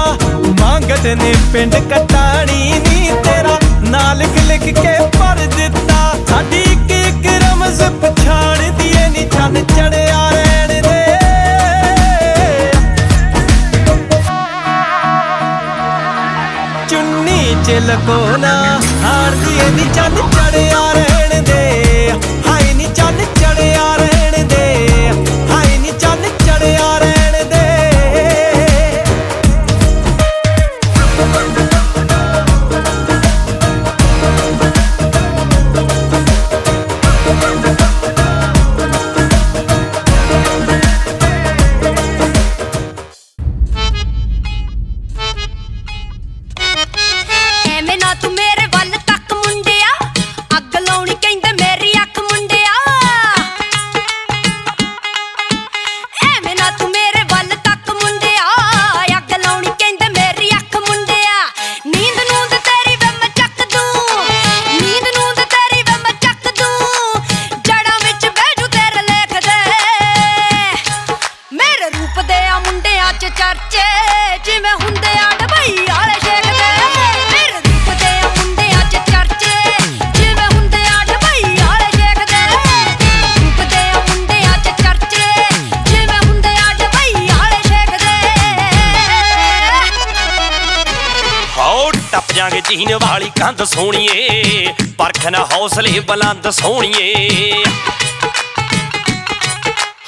ਮੰਗਤ ਨੇ ਪਿੰਡ ਕਟਾਣੀ ਨੀ ਤੇਰਾ ਨਾਂ ਲਿਖ ਲਿਖ ਕੇ ਭਰ ਦਿੱਤਾ ਸਾਡੀ ਇੱਕ ਇੱਕ ਰਮਜ਼ ਪਛਾਣ ਦੀਏ ਨੀ ਚੰਨ ਚੜਿਆ ਰਹਿਣ ਦੇ ਚੁੰਨੀ ਚ ਲਕੋ ਨਾ ਹਾਣ ਦੀਏ ਨੀ ਚੰਨ ਚੜਿਆ ਰਹਿਣ ਦੇ ਹਾਏ ਨੀ ਚੰਨ ਚੜਿਆ ਰਹਿਣ ਦੇ ਹਾਏ ਨੀ ਚੰਨ ਚੜਿਆ ਰਹਿਣ ਦੇ ਐਵੇਂ ਨਾ ਤੂੰ ਮੇਰੇ ਵੱਲ ਤੱਕ ਮੁੰਡਿਆ ਅੱਗ ਲਾਉਣੀ ਕਹਿੰਦੇ ਮੇਰੀ ਅੱਖ ਮੁੰਡਿਆ ਐਵੇਂ ਨਾ ਤੂੰ ਮੇਰੇ ਵੱਲ ਤੱਕ ਮੁੰਡਿਆ ਅੱਗ ਲਾਉਣੀ ਕਹਿੰਦੇ ਮੇਰੀ ਅੱਖ ਮੁੰਡਿਆ ਨੀਂਦ ਨੂੰਦ ਤੇਰੀ ਵੇ ਮੈਂ ਚੱਕ ਦੂੰ ਨੀਂਦ ਨੂੰਦ ਤੇਰੀ ਵੇ ਮੈਂ ਚੱਕ ਦੂੰ ਜੜਾਂ ਵਿੱਚ ਬਹਿ ਜੂ ਤੇਰੇ ਲੇਖ ਦੇ ਮੇਰੇ ਰੂਪ ਦੇ ਆ ਮੁੰਡਿਆਂ 'ਚ ਚਰਚੇ ਜਿਵੇਂ ਹੁੰਦੇ ਆ ਡਬਈ ਵਾਲੇ ਸ਼ੇਖ ਦੇ ਮੇਰੇ ਰੂਪ ਦੇ ਆ ਮੁੰਡਿਆਂ 'ਚ ਚਰਚੇ ਜਿਵੇਂ ਹੁੰਦੇ ਆ ਡਬਈ ਵਾਲੇ ਸ਼ੇਖ ਦੇ ਟੱਪ ਜਾਗੇ ਚੀਨ ਵਾਲੀ ਕੰਧ ਸੋਹਣੀਏ ਪਰਖ ਨਾ ਹੌਸਲੇ ਬੁਲੰਦ ਸੋਹਣੀਏ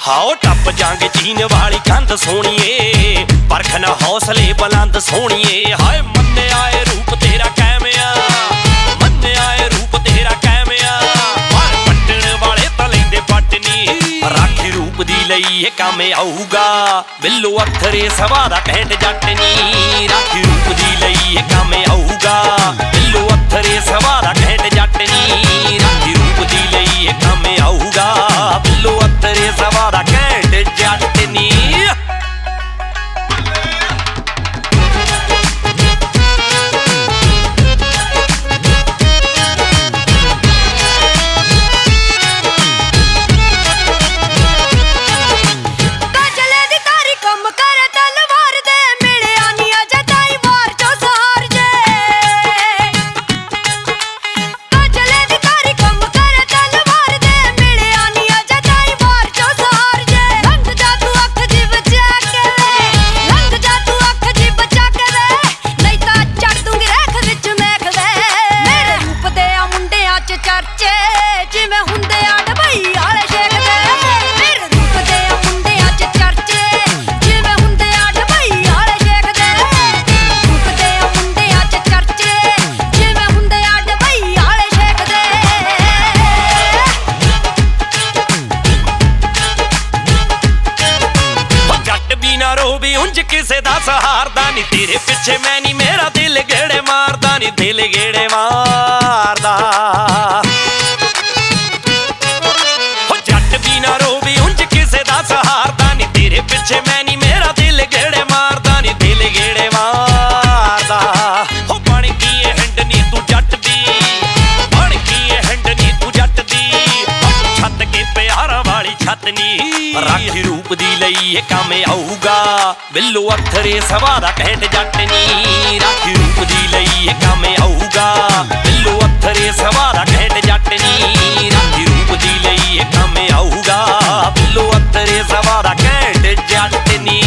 ਹਾਓ ਟੱਪ ਜਾਗੇ ਚੀਨ ਵਾਲੀ ਕੰਧ ਸੋਹਣੀਏ ਪਰਖ ਨਾ ਹੌਸਲੇ ਬੁਲੰਦ ਸੋਹਣੀਏ ਹਾਏ ਮੰਨਿਆ ਏ ਰੂਪ ਤੇਰਾ ਕੈਮਿਆ ਮੰਨਿਆ ਏ ਰੂਪ ਤੇਰਾ ਕੈਮਿਆ ਪਰ ਪੱਟਣ ਵਾਲੇ ਤਾਂ ਲੈਂਦੇ ਪੱਟਨੀ ਰਾਖੀ ਰੂਪ ਦੀ ਲਈ ਇਹ ਕੰਮ ਆਊਗਾ ਬਿੱਲੋ ਅੱਖਰੇ ਸਵਾ ਦਾ ਕਹਿਣ ਜੱਟ ਨੀ ਰਾਖੀ ਰੂਪ ਦੀ ਲਈ ਇਹ ਕੰਮ ਆਊਗਾ ਬਿੱਲੋ ਅੱਖਰੇ ਸਵਾ ਦਾ ਕਹਿਣ ਜੱਟ ਨੀ ਰਾਖੀ ਰੂਪ ਦੀ ਲਈ ਇਹ ਕੰਮ ਆਊਗਾ ਬਿੱਲੋ ਅੱਖਰੇ ਸਵਾ ਦਾ ਕਹਿਣ ਜੱਟ ਨੀ ਕਿਸੇ ਦਾ ਸਹਾਰਦਾ ਨੀ ਤੇਰੇ ਪਿੱਛੇ ਮੈਂ ਨੀ ਮੇਰਾ ਦਿਲ ਗੇੜੇ ਮਾਰਦਾ ਨੀ ਦਿਲ ਗੇੜੇ ਮਾਰਦਾ ਹੋ ਜੱਟ ਵੀ ਨਾ ਰੋਵੇ ਉਂਝ ਕਿਸੇ ਦਾ ਸਹਾਰਦਾ ਨੀ ਤੇਰੇ ਪਿੱਛੇ ਮੈਂ ਨੀ ਮੇਰਾ ਦਿਲ ਗੇੜੇ ਮਾਰਦਾ ਨੀ ਦਿਲ ਗੇੜੇ ਮਾਰਦਾ ਹੋ ਬਣ ਗਈ ਏ ਹਿੰਡ ਨੀ ਤੂੰ ਜੱਟ ਦੀ ਬਣ ਗਈ ਏ ਹਿੰਡ ਨੀ ਤੂੰ ਜੱਟ ਦੀ ਛੱਤ ਕੇ ਪਿਆਰਾਂ ਵਾਲੀ ਛੱਤ ਨੀ ਰਾਖੀ ਰੂਪ ਦੀ ਲਈ ਇਹ ਕੰਮ ਆਊਗਾ ਬਿੱਲੋ ਅੱਖਰੇ ਸਵਾ ਦਾ ਕਹਿਣ ਜੱਟ ਨੀ ਰਾਖੀ ਰੂਪ ਦੀ ਲਈ ਇਹ ਕੰਮ ਆਊਗਾ ਬਿੱਲੋ ਅੱਖਰੇ ਸਵਾ ਦਾ ਕਹਿਣ ਜੱਟ ਨੀ ਰਾਖੀ ਰੂਪ ਦੀ ਲਈ ਇਹ ਕੰਮ ਆਊਗਾ ਬਿੱਲੋ ਅੱਖਰੇ ਸਵਾ ਦਾ ਕਹਿਣ ਜੱਟ ਨੀ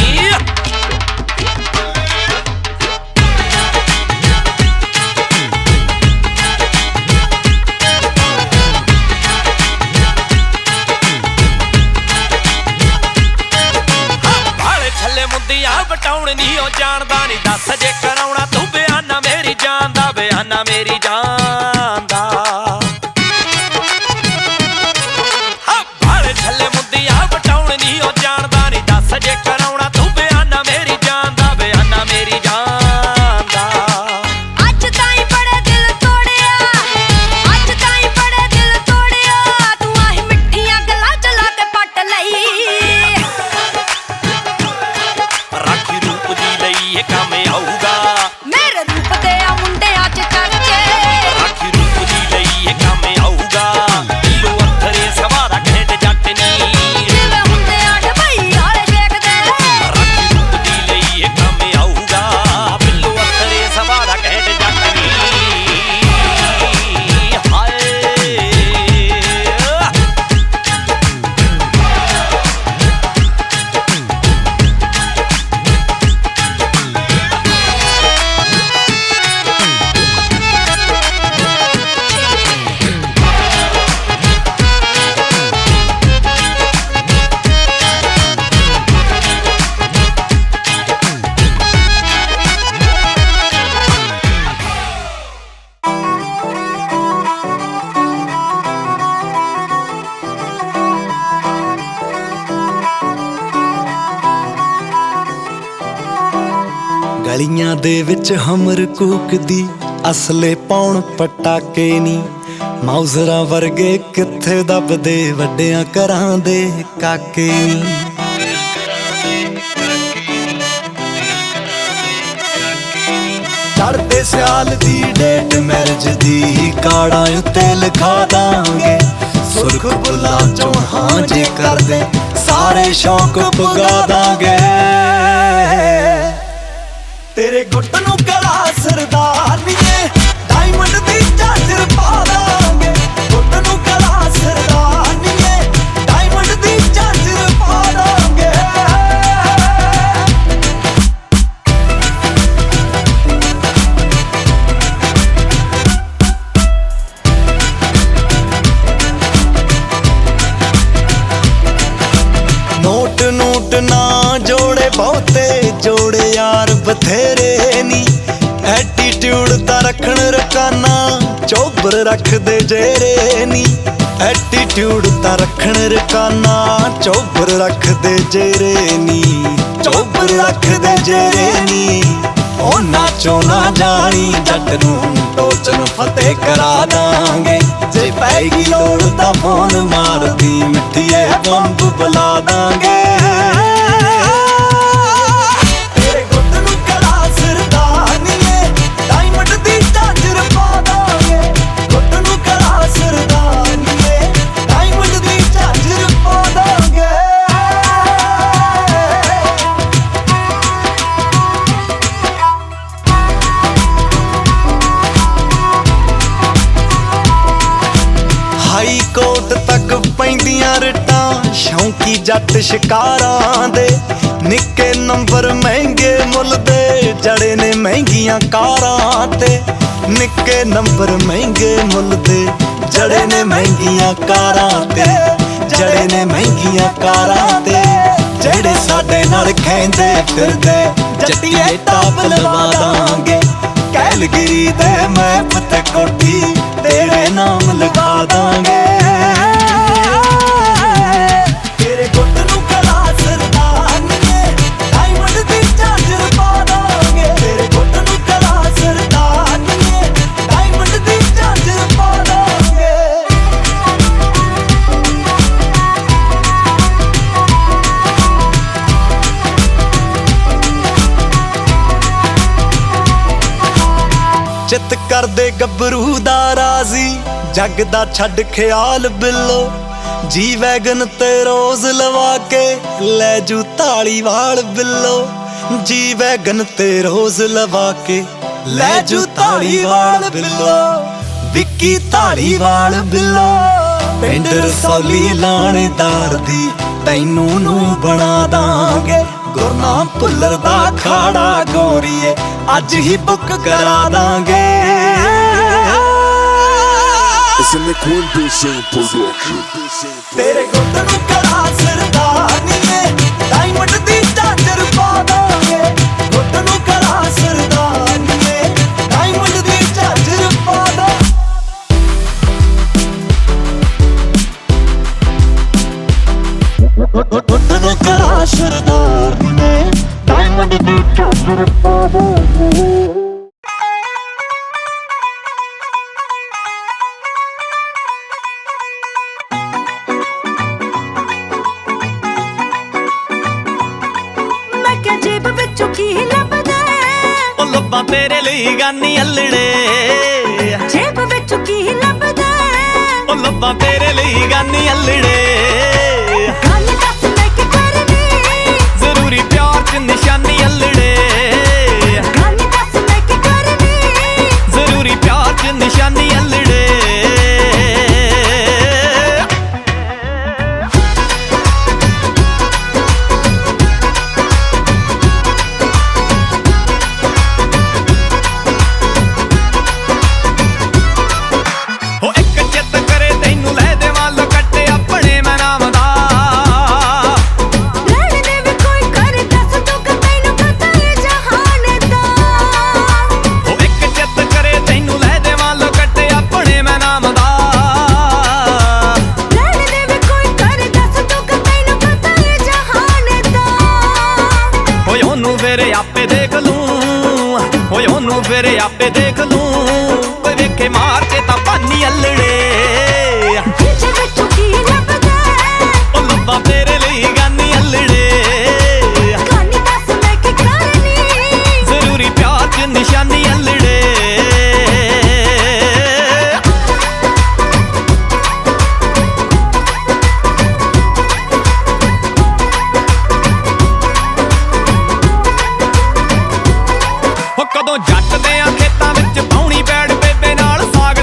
ਬਟਾਉਣ ਨੀ ਉਹ ਜਾਣਦਾ ਨੀ ਦੱਸ ਜੇ ਕਰਾਉਣਾ ਤੂੰ ਬਿਆਨਾ ਮੇਰੀ ਜਾਨ ਦਾ ਬਿਆਨਾ ਮੇਰੀ ਜਾਨ ਦਾ ਹਾਂ ਬਾਲੇ ਥੱਲੇ ਮੁੰਦੀਆਂ ਬਟਾਉਣ ਨੀ ਉਹ ਜਾਣਦਾ ਨੀ ਦੱਸ ਜੇ ਕਰਾਉਣਾ ਤੂੰ ਬਿਆਨਾ ਮੇਰੀ ਜਾਨ ਦਾ ਬਿਆਨਾ ਮੇਰੀ ਜਾਨ ਦਾ ਅੱਜ ਤਾਈਂ ਬੜੇ ਦਿਲ ਤੋੜਿਆ ਅੱਜ ਤਾਈਂ ਬੜੇ ਦਿਲ ਤੋੜਿਆ ਤੂੰ ਆਹੀ ਮਿੱਠੀਆਂ ਗੱਲਾਂ ਚਲਾ ਕੇ ਪੱਟ ਲਈ ਇਹ ਕੰਮ ਆਊਗਾ ਮੇਰੇ ਰੂਪ ਦੇ ਆ ਮੁੰਡਿਆਂ ਚ ਚਰਚੇ ਰਾਖੀ ਰੂਪ ਦੀ ਲਈ ਇਹ ਕੰਮ ਆਊਗਾ ਬਿੱਲੋ ਅੱਖਰੇ ਸਵਾ ਦਾ ਕਹਿਣ ਜੱਟ ਨੀ ਜਿਵੇਂ ਹੁੰਦੇ ਆ ਡਬਈ ਵਾਲੇ ਵੇਖਦੇ ਰਾਖੀ ਰੂਪ ਦੀ ਲਈ ਇਹ ਕੰਮ ਆਊਗਾ ਬਿੱਲੋ ਅੱਖਰੇ ਸਵਾ ਦਾ ਕਹਿਣ ਜੱਟ ਨੀ ਹਾਏ ਗਲੀਆਂ ਦੇ ਵਿੱਚ ਹਮਰ ਕੂਕਦੀ ਅਸਲੇ ਪਾਉਣ ਪਟਾਕੇ ਨੀ ਮਾਊਜ਼ਰਾਂ ਵਰਗੇ ਕਿੱਥੇ ਦੱਬਦੇ ਵੱਡਿਆਂ ਘਰਾਂ ਦੇ ਕਾਕੇ ਨੀ ਚੜ੍ਹਦੇ ਸਿਆਲ ਦੀ ਡੇਟ ਮੈਰਿਜ ਦੀ ਕਾਰਡਾਂ ਉੱਤੇ ਲਿਖਾ ਦਾਂਗੇ ਸੁਰਖ ਬੁੱਲਾਂ ਚੋਂ ਹਾਂ ਜੇ ਕਰਦੇ ਸਾਰੇ ਸ਼ੌਕ ਪੁਗਾ ਦਾਂਗੇ ਤੇਰੇ ਗੁੱਟ ਨੂੰ ਕਲਾ ਸਰਦਾਰਨੀਏ ਡਾਇਮੰਡ ਦੀ ਝਾਂਜਰ ਪਾ ਦਾਂਗੇ ਗੁੱਟ ਨੂੰ ਕਲਾ ਸਰਦਾਰਨੀਏ ਡਾਇਮੰਡ ਦੀ ਝਾਂਜਰ ਪਾ ਦਾਂਗੇ ਬਥੇਰੇ ਨੀ ਐਟੀਟਿਊਡ ਤਾਂ ਰੱਖਣ ਰਕਾਨਾ ਚੋਬਰ ਰੱਖਦੇ ਜੇਰੇ ਨੀ ਐਟੀਟਿਊਡ ਤਾਂ ਰੱਖਣ ਰਕਾਨਾ ਚੋਬਰ ਰੱਖਦੇ ਜੇਰੇ ਨੀ ਚੋਬਰ ਰੱਖਦੇ ਜੇਰੇ ਨੀ ਉਹਨਾਂ ਚੋਂ ਨਾ ਜਾਣੀ ਜੱਟ ਨੂੰ ਟੋਚਨ ਫਤਿਹ ਕਰਾ ਦਾਂਗੇ ਜੇ ਪੈਗੀ ਲੋੜ ਤਾਂ ਫੋਨ ਮਾਰਦੀ ਮਿੱਠੀਏ ਬੰਬ ਬੁਲਾ ਦਾਂਗੇ ਤੇਰੇ ਗੁੱਟ ਨੂੰ ਕਲਾ ਸਰਦਾਨੀਏ ਡਾਇਮੰਡ ਦੀ ਝਾਂਜਰ ਪਾ ਦਾਂਗੇ ਗੁੱਟ ਨੂੰ ਕਲਾ ਸਰਦਾਨੀਏ ਡਾਇਮੰਡ ਦੀ ਝਾਂਜਰ ਪਾ ਦਾਂਗੇ ਹਾਈ ਕੋਰਟ ਤੱਕ ਪੈਂਦੀਆਂ ਰਿਟਾਂ ਸ਼ੌਂਕੀ ਜੱਟ ਸ਼ਿਕਾਰਾਂ ਦੇ ਨਿੱਕੇ ਨੰਬਰ ਮਹਿੰਗੇ ਮੁੱਲ ਦੇ ਜੜੇ ਨੇ ਮਹਿੰਗੀਆਂ ਕਾਰਾਂ ਤੇ ਨਿੱਕੇ ਨੰਬਰ ਮਹਿੰਗੇ ਮੁੱਲ ਦੇ ਜੜੇ ਨੇ ਮਹਿੰਗੀਆਂ ਕਾਰਾਂ ਤੇ ਜੜੇ ਨੇ ਮਹਿੰਗੀਆਂ ਕਾਰਾਂ ਤੇ ਜਿਹੜੇ ਸਾਡੇ ਨਾਲ ਖੈਂਦੇ ਫਿਰਦੇ ਜੱਟੀਏ ਟਾਪ ਲਵਾ ਦਾਂਗੇ ਕੈਲਗਰੀ ਦੇ ਮੈਪ ਤੇ ਕੋਠੀ ਤੇਰੇ ਨਾਮ ਲਗਾ ਦਾਂਗੇ ਤੇਰੇ ਗੁੱਟ ਨੂੰ ਕਲਾ ਸਰਦਾਨੀਏ ਡਾਇਮੰਡ ਦੀ ਝਾਂਜਰ ਪਾ ਦਾਂਗੇ ਤੇਰੇ ਗੁੱਟ ਨੂੰ ਕਲਾ ਸਰਦਾਨੀਏ ਡਾਇਮੰਡ ਦੀ ਝਾਂਜਰ ਪਾ ਦਾਂਗੇ ਚਿੱਤ ਕਰਦੇ ਗੱਭਰੂ ਦਾ ਰਾਜ਼ੀ ਜੱਗ ਦਾ ਛੱਡ ਖਿਆਲ ਬਿੱਲੋ ਜੀ ਵੈਗਨ ਤੇ ਰੋਜ਼ ਲਵਾ ਕੇ ਲੈ ਜੂ ਧਾਲੀਵਾਲ ਬਿੱਲੋ ਜੀ ਵੈਗਨ ਤੇ ਰੋਜ਼ ਲਵਾ ਕੇ ਲੈ ਜੂ ਧਾਲੀਵਾਲ ਬਿੱਲੋ ਵਿੱਕੀ ਧਾਲੀਵਾਲ ਬਿੱਲੋ ਪਿੰਡ ਰਸੌਲੀ ਲਾਣੇਦਾਰ ਦੀ ਤੈਨੂੰ ਨੂੰ ਬਣਾ ਦਾਂਗੇ ਗੁਰਨਾਮ ਭੁੱਲਰ ਦਾ ਖਾੜਾ ਗੋਰੀਏ ਅੱਜ ਹੀ ਬੁੱਕ ਕਰਾ ਦਾਂਗੇ ਤੇਰੇ ਗੁੱਟ ਨੂੰ ਕਲਾ ਸਰਦਾਨੀਏ ਡਾਇਮੰਡ ਦੀ ਝਾਂਜਰ ਪਾ ਦਾਂਗੇ ਗੁੱਟ ਨੂੰ ਕਲਾ ਸਰਦਾਨੀਏ ਡਾਇਮੰਡ ਦੀ ਝਾਂਜਰ ਪਾ ਦਾਂਗੇ ਗੁੱਟ ਨੂੰ ਕਲਾ ਸਰਦਾਨੀਏ ਡਾਇਮੰਡ ਦੀ ਝਾਂਜਰ ਪਾ ਦਾਂਗੇ ਲੱਭਾਂ ਤੇਰੇ ਲਈ ਗਾਨੀ ਅਲੜੇ ਜੇਬ ਵਿੱਚ ਕੀ ਲੱਭਦਾ ਉਹ ਲੱਭਾਂ ਤੇਰੇ ਲਈ ਗਾਨੀ ਅਲੜੇ ਗੱਲ ਦੱਸ ਮੈਂ ਕੀ ਕਰਨੀ ਜ਼ਰੂਰੀ ਪਿਆਰ ਚ ਨਿਸ਼ਾਨੀ ਅਲੜੇ ਗੱਲ ਦੱਸ ਮੈਂ ਕੀ ਕਰਨੀ ਜ਼ਰੂਰੀ ਪਿਆਰ ਚ ਨਿਸ਼ਾਨੀ ਅਲੜੇ ਆਪੇ ਦੇਖ ਲੂੰ ਓਏ ਉਹਨੂੰ ਫਿਰ ਆਪੇ ਦੇਖ ਲੂੰ ਓਏ ਵੇਖੇ ਮਾਰ ਕੇ ਤਾਂ ਪਾਨੀ ਅਲੜੇ ਜੇ ਵਿੱਚੋਂ ਕੀ ਲੱਭਦਾ ਉਹ ਲੱਭਾਂ ਤੇਰੇ ਲਈ ਗਾਨੀ ਅਲੜੇ ਗਾਨੀ ਦੱਸ ਮੈਂ ਕੀ ਕਰਨੀ ਜ਼ਰੂਰੀ ਪਿਆਰ ਚ ਨਿਸ਼ਾਨੀ ਅਲੜੇ ਕਦੋਂ ਜੱਟ ਦੇ ਆ ਖੇਤਾਂ ਵਿੱਚ ਪਾਉਣੀ ਬੈੜ ਬੇਬੇ ਨਾਲ ਸਾਗ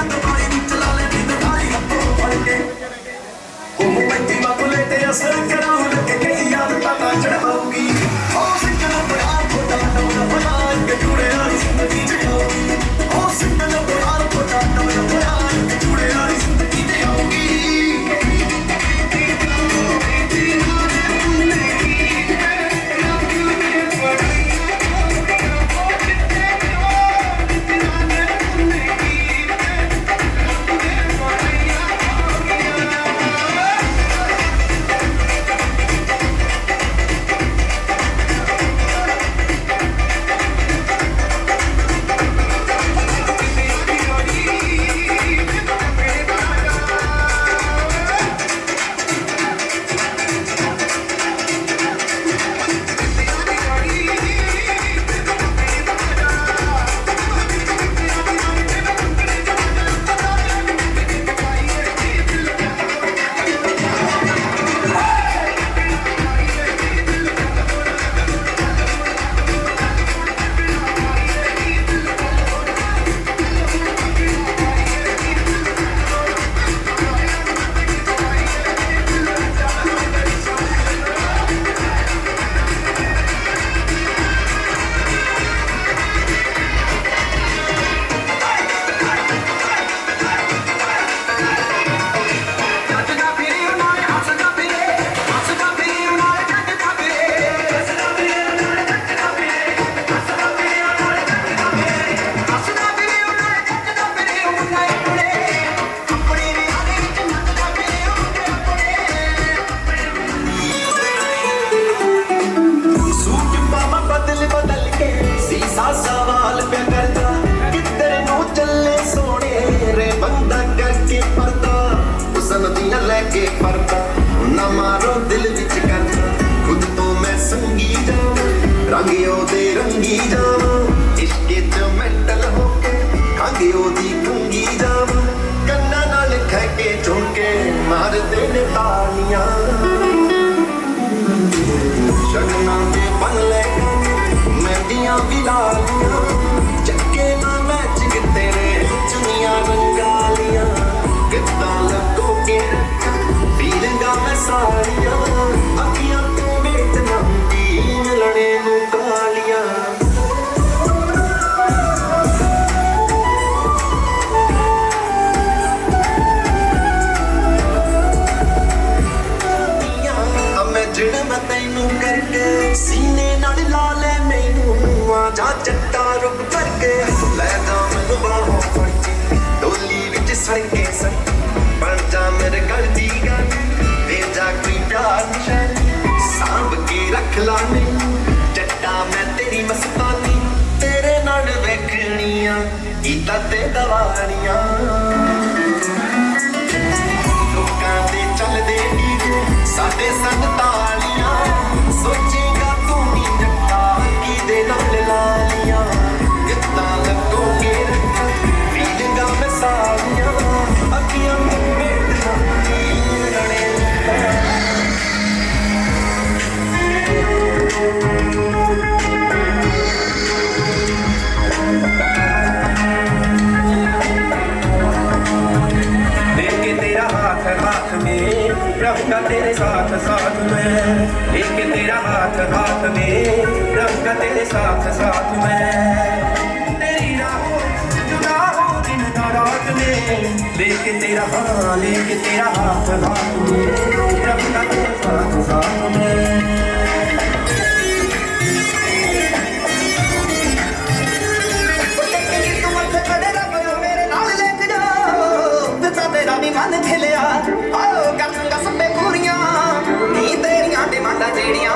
ਕਮਾਈ ਵਿੱਚ ਲਾ ਲੈ ਦਿਨਦਾਰੀ ਹੱਥੋਂ ਫੜ ਕੇ ਉਹ ਮੱਤੀ ਬਾਬੂਲੇ ਤੇ ਅਸਰ ਕਰਾਉ ਲੱਗੇ ਕਈ ਆਦਤਾਂ ਨਾ ਚੜਾਉਗੀ ਉਹ ਸਿੰਗਲ ਬੜਾ ਛੋਟਾ ਟੌਰਾ ਬਣਾ ਕੇ ਜੁੜੇ ਵਾਲੀ ਜ਼ਿੰਦਗੀ ਜਿਉਗੀ ਉਹ ਸਿੰਗਲ ਬੜਾ ਛੋਟਾ ਟੌਰਾ ਬਣਾ ਕੇ ਜੁੜੇ ਵਾਲੀ ਜ਼ਿੰਦਗੀ ਜਿਉਗੀ तेरे साथ साथ में लेके तेरा हाथ हाथ में रहूंगा तेरे साथ साथ में तेरी राहों जुदा हो दिन रात में लेके तेरा हाथ हाथ में रहूंगा तेरे साथ साथ में मन खिलिया आओ गंगा सब्बे पूरियां नी तेरियां डिमांडां जेड़ियां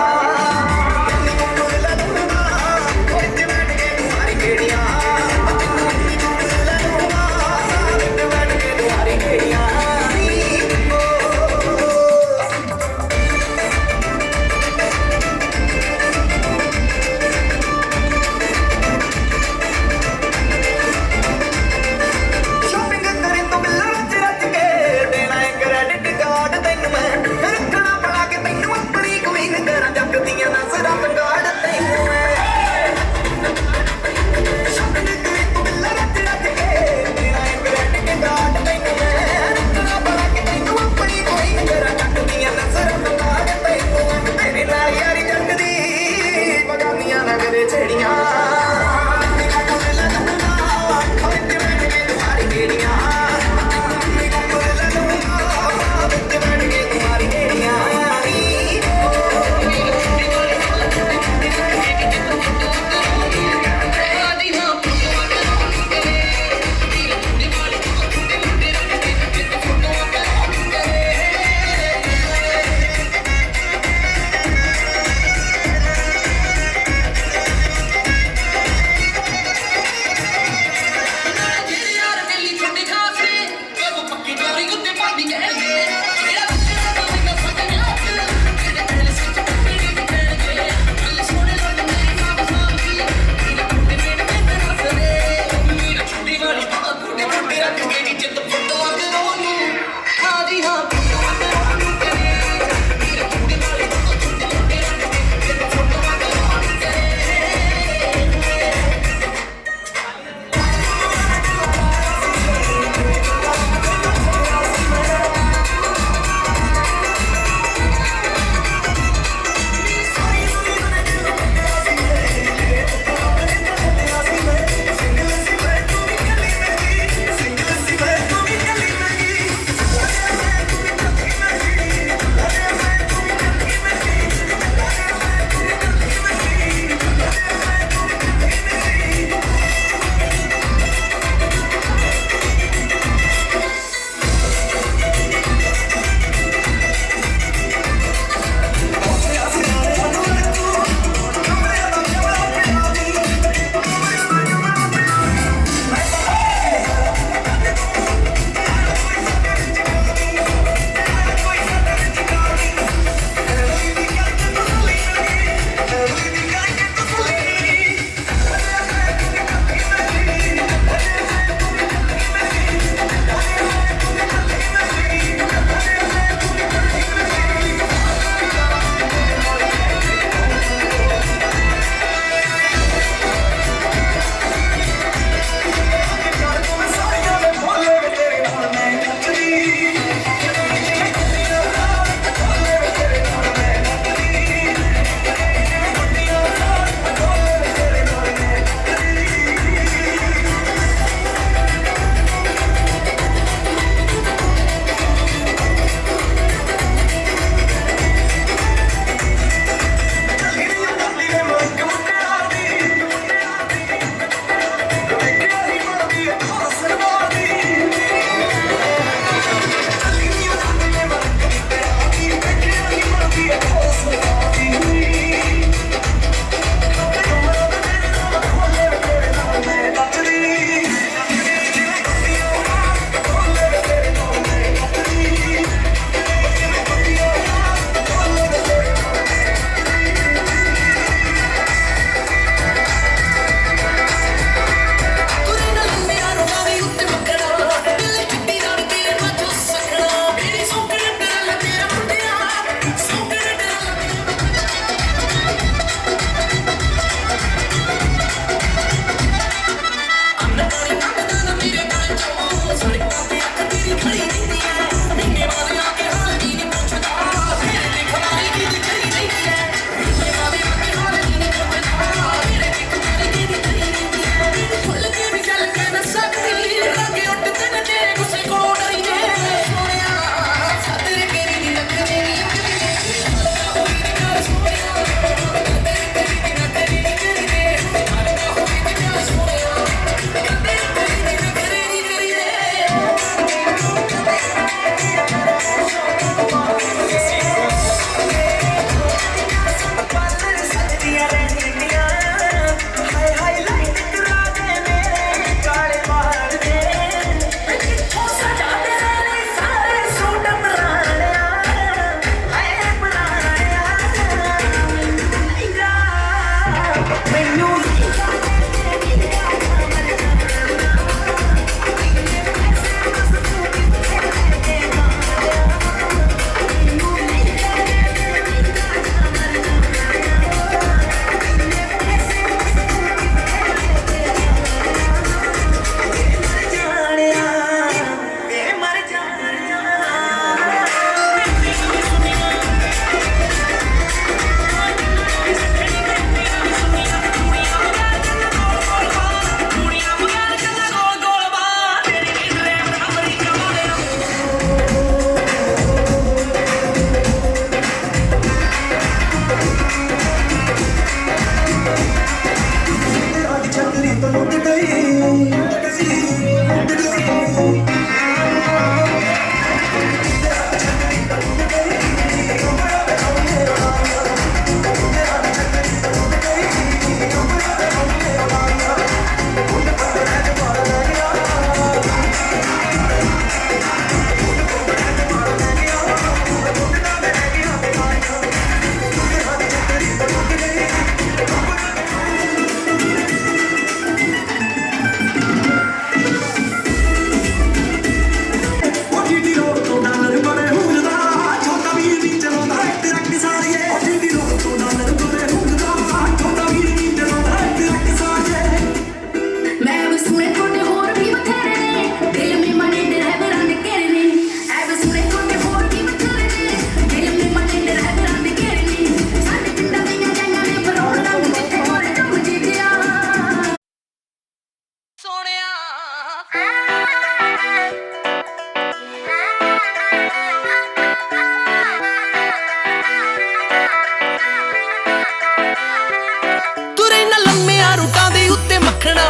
ਤੁਰੇ ਨਾ ਲੰਮਿਆਂ ਰੂਟਾਂ ਦੇ ਉੱਤੇ ਮੱਖਣਾ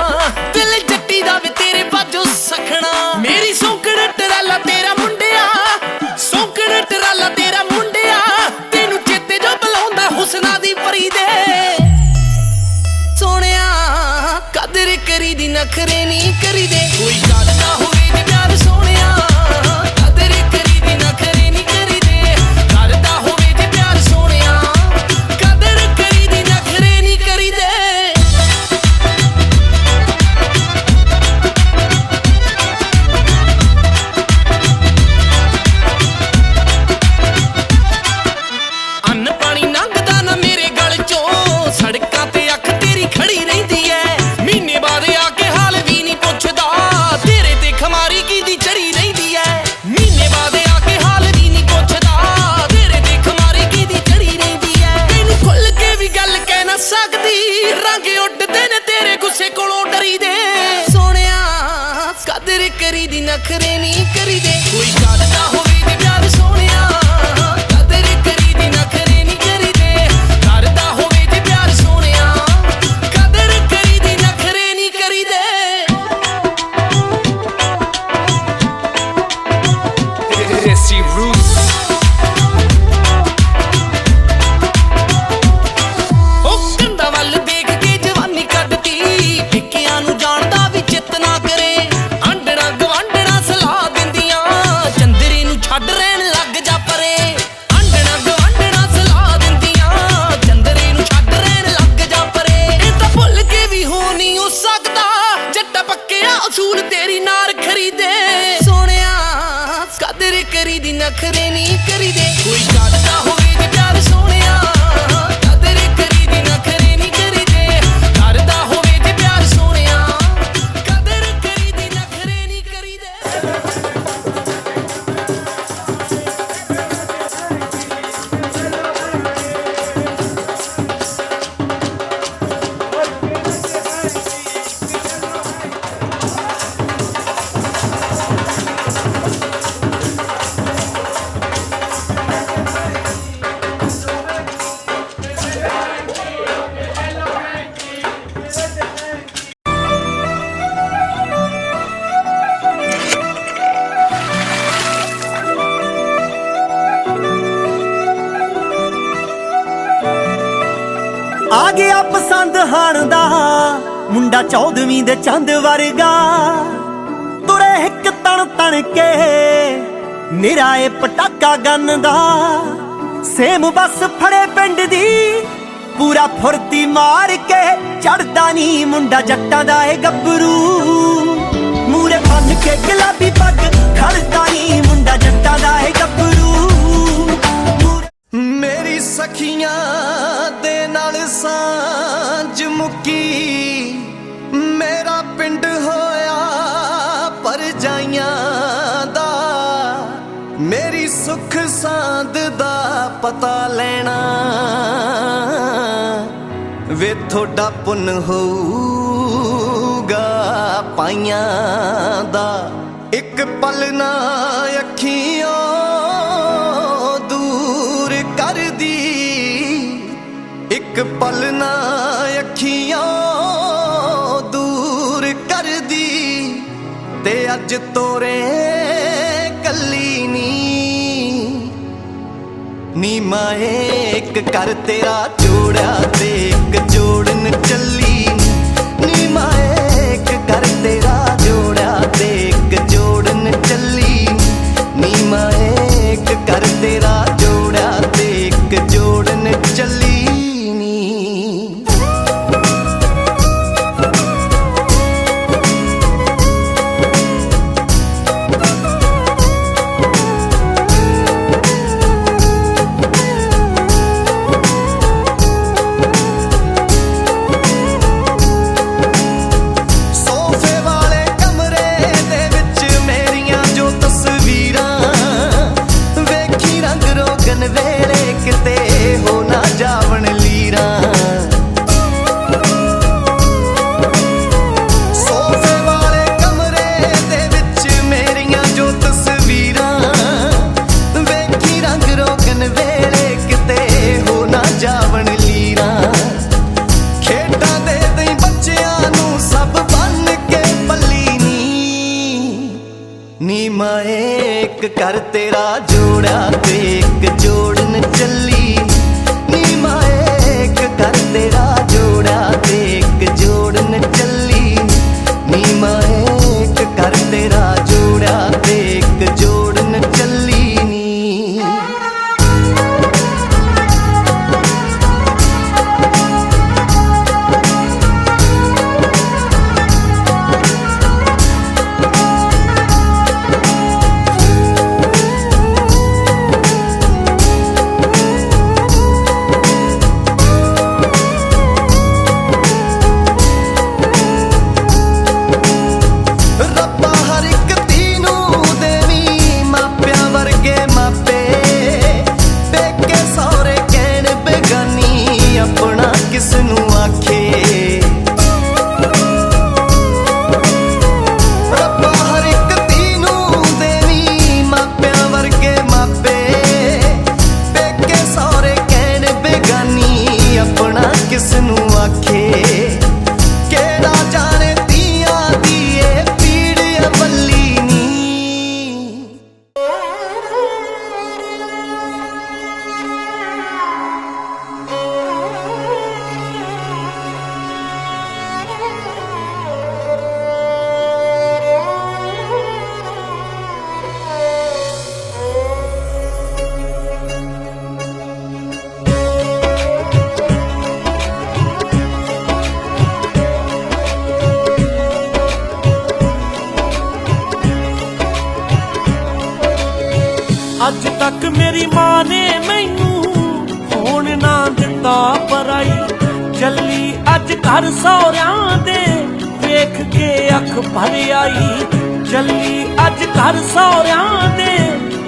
ਦਿਲ ਜੱਟੀ ਦਾ ਵੇ ਤੇਰੇ ਬਾਝੋਂ ਸਖਣਾ ਮੇਰੀ ਸੌਂਕੜ ਟਰਾਲਾ ਤੇਰਾ ਮੁੰਡਿਆ ਸੌਂਕੜ ਟਰਾਲਾ ਤੇਰਾ ਮੁੰਡਿਆ ਤੈਨੂੰ ਚੇਤੇ ਜੋ ਬੁਲਾਉਂਦਾ ਹੁਸਨਾ ਦੀ ਪਰੀ ਦੇ ਸੋਹਣਿਆ ਕਦਰ ਕਰੀ ਦੀ ਨਖਰੇ ਨਹੀਂ ਕਰੀਦੇ ਕੋਈ ਗੱਲ ਨਾ ਹੋਵੇ ਜੇ ਪਿਆਰ ਸੋਹਣਿਆ ਕਦਰ ਕਰੀ ਦੀ ਨਖਰੇ ਨਹੀਂ ਕਰੀਦੇ ਕਰਦਾ ਹੋਵੇ ਜੇ ਪਿਆਰ ਸੋਹਣਿਆ ਕਦਰ ਕਰੀ ਦੀ ਨਖਰੇ ਨਹੀਂ ਕਰੀਦੇ ਅੰਨ ਪਾਣੀ ਲੰਘਦਾ ਨਾ ਮੇਰੇ ਗਲ ਚੋਂ ਸੜਕਾਂ ਤੇ ਅੱਖ ਤੇਰੀ ਖੜੀ ਰਹਿੰਦੀ ਐ ਮਹੀਨੇ ਬਾਅਦ ਆ ਕੇ ਹਾਲ ਵੀ ਨਹੀਂ ਪੁੱਛਦਾ ਤੇਰੇ ਤੇ ਖਮਾਰੀ ਕੀਦੀ ਚੜੀ ਰਹਿੰਦੀ ਐ ਮਹੀਨੇ ਬਾਅਦ ਆ ਕੇ ਹਾਲ ਵੀ ਨਹੀਂ ਪੁੱਛਦਾ ਤੇਰੇ ਤੇ ਖਮਾਰੀ ਕੀਦੀ ਚੜੀ ਰਹਿੰਦੀ ਐ ਤੈਨੂੰ ਖੁੱਲ ਕੇ ਵੀ ਗੱਲ ਕਹਿ ਨਾ ਸਕਦੀ ਰੰਗ ਉੱਡਦੇ ਨੇ ਤੇਰੇ ਗੁੱਸੇ ਕੋਲੋਂ ਡਰੀ ਦੇ ਸੋਹਣਿਆ ਕਦਰ ਕਰੀ ਦੀ ਨਖਰੇ ਨਹੀਂ ਕਰੀਦੇ ਕੋਈ ਗੱਲ ਨਾ ਹੋਵੇ ਤੇ ਪਿਆਰ ਸੋਹਣਿਆ ਕਦਰ ਕਰੀ ਦੀ ਨਖਰੇ ਨਹੀਂ ਕਰੀਦੇ ਕਰਦਾ ਹੋਵੇ ਤੇ ਪਿਆਰ ਸੋਹਣਿਆ ਕਦਰ ਕਰੀ ਦੀ ਨਖਰੇ ਨਹੀਂ ਕਰੀਦੇ ਦੇਸੀ ਰੂਟਸ ਉਹ ਕੰਦਾ ਵੱਲ ਦੇਖ ਕੇ ਜਵਾਨੀ ਕੱਢਦੀ ਪਿੱਕਿਆਂ ਨੂੰ ਜਾਣਦਾ ਵੀ ਚਿੱਤ ਨਾ ਕਰੇ ਆਂਡਣਾ ਗਵਾਂਡਣਾ ਸਲਾਹ ਦਿੰਦੀਆਂ ਚੰਦਰੀ ਨੂੰ ਛੱਡ ਰਹਿਣ ਲੱਗ ਜਾ ਪਰੇ ਆਂਡਣਾ ਗਵਾਂਡਣਾ ਸਲਾਹ ਦਿੰਦੀਆਂ ਚੰਦਰੀ ਨੂੰ ਛੱਡ ਰਹਿਣ ਲੱਗ ਜਾ ਪਰੇ ਇਹ ਤਾਂ ਭੁੱਲ ਕੇ ਵੀ ਹੋ ਨਹੀਂ ਹੋ ਸਕਦਾ ਜੱਟਾ ਪੱਕਿਆ ਅਸੂਲ ਤੇਰੀ ਨਾਰ ਖਰੀਦੇ ਸੋਹਣਿਆ ਕਦਰ ਕਰੀ ਦੀ ਨਖਰੇ ਨਹੀਂ ਕਰੀਦੇ ਕੋਈ ਗੱਲ ਨਾ ਹੋਵੇ ਜੇ ਪਿਆਰ ਸੋਹਣਿਆ ਕਦਰ ਕਰੀ ਦੀ ਨਖਰੇ ਨਹੀਂ ਕਰੀਦੇ ਕਰਦਾ ਹੋਵੇ ਜੇ ਪਿਆਰ ਸੋਹਣਿਆ ਕਦਰ ਕਰੀ ਦੀ ਨਖਰੇ ਨਹੀਂ ਕਰੀਦੇ ਆ ਗਿਆ ਪਸੰਦ ਹਾਣ ਦਾ ਮੁੰਡਾ 14ਵੀਂ ਦੇ ਚੰਦ ਵਰਗਾ ਤੁਰੇ ਇੱਕ ਤਣ ਤਣ ਕੇ ਨਿਰਾਏ ਪਟਾਕਾ ਗੰਨ ਦਾ ਸੇਮ ਬੱਸ ਫੜੇ ਪਿੰਡ ਦੀ ਪੂਰਾ ਫੁਰਤੀ ਮਾਰ ਕੇ ਚੜਦਾ ਨੀ ਮੁੰਡਾ ਜੱਟਾਂ ਦਾ ਏ ਗੱਭਰੂ ਮੂਰੇ ਬੰਨ ਕੇ ਗੁਲਾਬੀ ਪੱਗ ਖੜਦਾ ਨੀ ਮੁੰਡਾ ਜੱਟਾਂ ਦਾ ਏ ਗੱਭਰੂ ਮੇਰੀ ਸਖੀਆਂ ਦੇ ਨਾਲ ਸਾਂਝ ਮੁੱਕੀ ਮੇਰਾ ਪਿੰਡ ਹੋਇਆ ਪਰਜਾਈਆਂ ਦਾ ਮੇਰੀ ਸੁੱਖ ਸਾਂਦ ਦਾ ਪਤਾ ਲੈਣਾ ਵੇ ਥੋੜਾ ਪੁੰਨ ਹੋਊਗਾ ਪਾਈਆਂ ਦਾ ਇੱਕ ਪਲ ਨਾ ਅੱਖੀਆਂ ਦੂਰ ਕਰਦੀ ਇੱਕ ਪਲ ਨਾ ਅੱਖੀਆਂ ਦੂਰ ਕਰਦੀ ਤੇ ਅੱਜ ਤੋਰੇ ਕੱਲੀ ਨੀ ਮਾਏ ਇੱਕ ਕਰ ਤੇਰਾ ਜੋੜਿਆ ਤੇ ਇੱਕ ਜੋੜਨ ਚੱਲੀ ਨੀ ਮਾਏ ਇੱਕ ਕਰ ਤੇਰਾ ਜੋੜਿਆ ਤੇ ਇੱਕ ਜੋੜਨ ਚੱਲੀ ਨੀ ਮਾਏ ਇੱਕ ਕਰ ਤੇਰਾ ਜੋੜਿਆ ਤੇ ਇੱਕ ਜੋੜਨ ਚੱਲੀ ਨੀ ਨੀ ਮਾਏ ਇੱਕ ਕਰ ਤੇਰਾ ਜੋੜਿਆ ਤੇ ਇੱਕ ਜੋੜਨ ਚੱਲੀ ਨੀ ਮਾਏ ਇੱਕ ਕਰ ਤੇਰਾ ਜੋੜਿਆ ਤੇ ਇੱਕ ਜੋੜਨ ਚੱਲੀ ਨੀ ਮਾਏ ਇੱਕ ਕਰ ਤੇਰਾ ਜੋੜਿਆ ਤੇ ਇੱਕ ਜੋੜਨ ਚੱਲੀ ਨੀ ਅੱਜ ਤੱਕ ਮੇਰੀ ਮਾਂ ਨੇ ਮੈਨੂੰ ਹੋਣ ਨਾ ਦਿੱਤਾ ਪਰਾਈ ਚੱਲੀ ਅੱਜ ਘਰ ਸਹੁਰਿਆਂ ਦੇ ਵੇਖ ਕੇ ਅੱਖ ਭਰ ਆਈ ਚੱਲੀ ਅੱਜ ਘਰ ਸਹੁਰਿਆਂ ਦੇ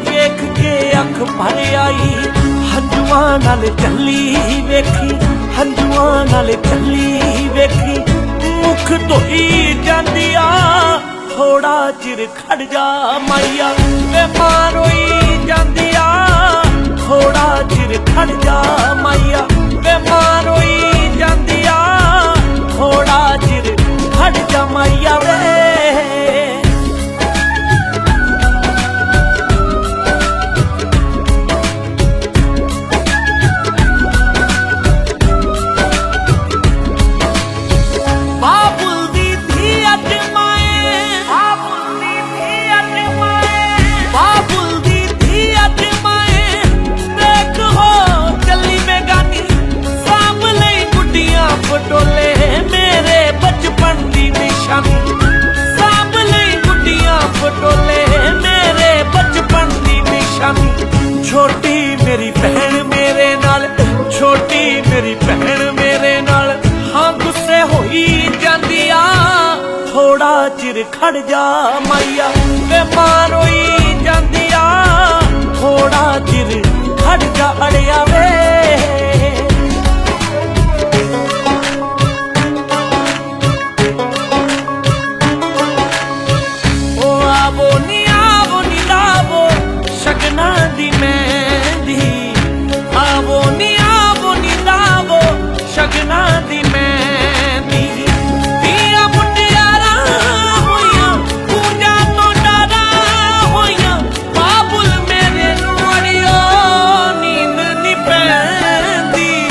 ਵੇਖ ਕੇ ਅੱਖ ਭਰ ਆਈ ਹੰਝੂਆਂ ਨਾਲ ਚੱਲੀ ਵੇਖੀ ਹੰਝੂਆਂ ਨਾਲ ਚੱਲੀ ਵੇਖੀ ਮੁਖ ਧੋਈ ਜਾਂਦੀ ਆ ਥੋੜਾ ਚਿਰ ਖੜ ਜਾ ਮਾਈਆ ਵੇ ਮਾਂ ਰੋਈ ਜਾਂਦੀ ਆ ਥੋੜਾ ਚਿਰ ਖੜ ਜਾ ਮਾਈਆ ਵੇ ਮਾਂ ਰੋਈ ਜਾਂਦੀ ਆ ਥੋੜਾ ਚਿਰ ਖੜ ਜਾ ਮਾਈਆ ਵੇ ਪਟੋਲੇ ਮੇਰੇ ਬਚਪਨ ਦੀ ਨਿਸ਼ਾਨੀ ਸਾਂਭ ਲਈ ਗੁੱਡੀਆਂ ਪਟੋਲੇ ਮੇਰੇ ਬਚਪਨ ਦੀ ਨਿਸ਼ਾਨੀ ਛੋਟੀ ਮੇਰੀ ਭੈਣ ਮੇਰੇ ਨਾਲ ਛੋਟੀ ਮੇਰੀ ਭੈਣ ਮੇਰੇ ਨਾਲ ਹਾਂ ਗੁੱਸੇ ਹੋਈ ਜਾਂਦੀ ਆ ਥੋੜਾ ਚਿਰ ਖੜ ਜਾ ਮਾਈਆ ਵੇ ਮਾਂ ਰੋਈ ਜਾਂਦੀ ਆ ਥੋੜਾ ਚਿਰ ਖੜ ਜਾ ਅੜਿਆ ਵੇ ਸ਼ਗਨਾਂ ਦੀ ਮਹਿੰਦੀ ਆਵੋ ਨੀ ਲਾਵੋ ਸ਼ਗਨਾਂ ਦੀ ਮਹਿੰਦੀ ਧੀਆਂ ਮੁਟਿਆਰਾਂ ਹੋਈਆਂ ਪੂਜਾ ਤੋਂ ਡਰਾਂ ਹੋਈਆਂ ਬਾਬੁਲ ਮੇਰੇ ਨੂੰ ਅੜਿਓ ਨੀਂਦ ਨੀ ਪੈਂਦੀ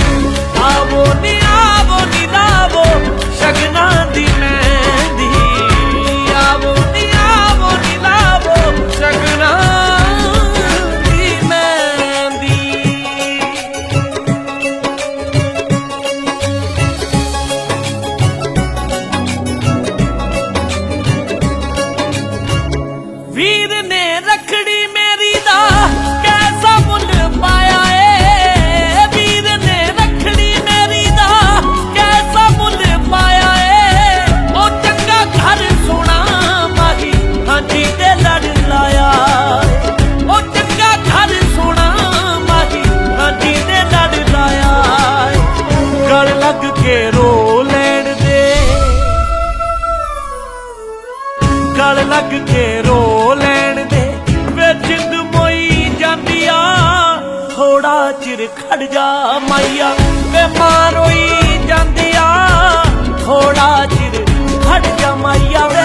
ਆਵੋ ਨੀ ਲਾਵੋ ਸ਼ਗਨਾਂ ਦੀ ਮਹਿੰਦੀ ਆਵੋ ਨੀ ਲਾਵੋ ਸ਼ਗਨਾਂ ਵੀਰ ਨੇ ਰੱਖੜੀ ਮੇਰੀ ਦਾ ਕੈਸਾ ਮੁੱਲ ਪਾਇਆ ਏ ਵੀਰ ਨੇ ਰੱਖੜੀ ਮੇਰੀ ਦਾ ਕੈਸਾ ਮੁੱਲ ਪਾਇਆ ਏ ਉਹ ਚੰਗਾ ਘਰ ਸੋਹਣਾ ਮਾਹੀ ਹਾਂਜੀ ਤੇ ਲੜ ਲਾਇਆ ਉਹ ਚੰਗਾ ਘਰ ਸੋਹਣਾ ਮਾਹੀ ਹਾਂਜੀ ਤੇ ਲੜ ਲਾਇਆ ਗਲ ਲੱਗ ਕੇ ਰੋ ਲੈਣ ਦੇ ਗਲ ਲੱਗ ਕੇ ਰੋ ਲੈਣ ਦੇ ਵੇ ਜਿੰਦ ਮੋਈ ਜਾਂਦੀ ਆ ਥੋੜਾ ਚਿਰ ਖੜ ਜਾ ਮਾਈਆ ਵੇ ਮਾਂ ਰੋਈ ਜਾਂਦੀ ਆ ਥੋੜਾ ਚਿਰ ਖੜ ਜਾ ਮਾਈਆ ਵੇ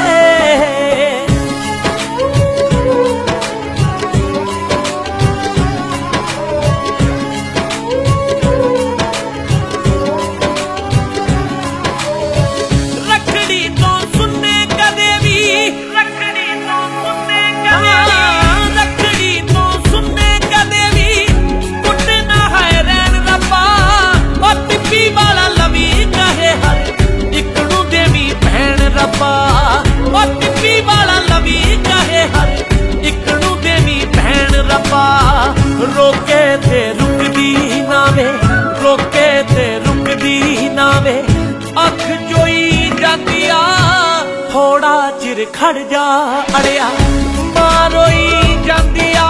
ਖੜ ਜਾ ਅੜਿਆ ਮਾਂ ਰੋਈ ਜਾਂਦੀ ਆ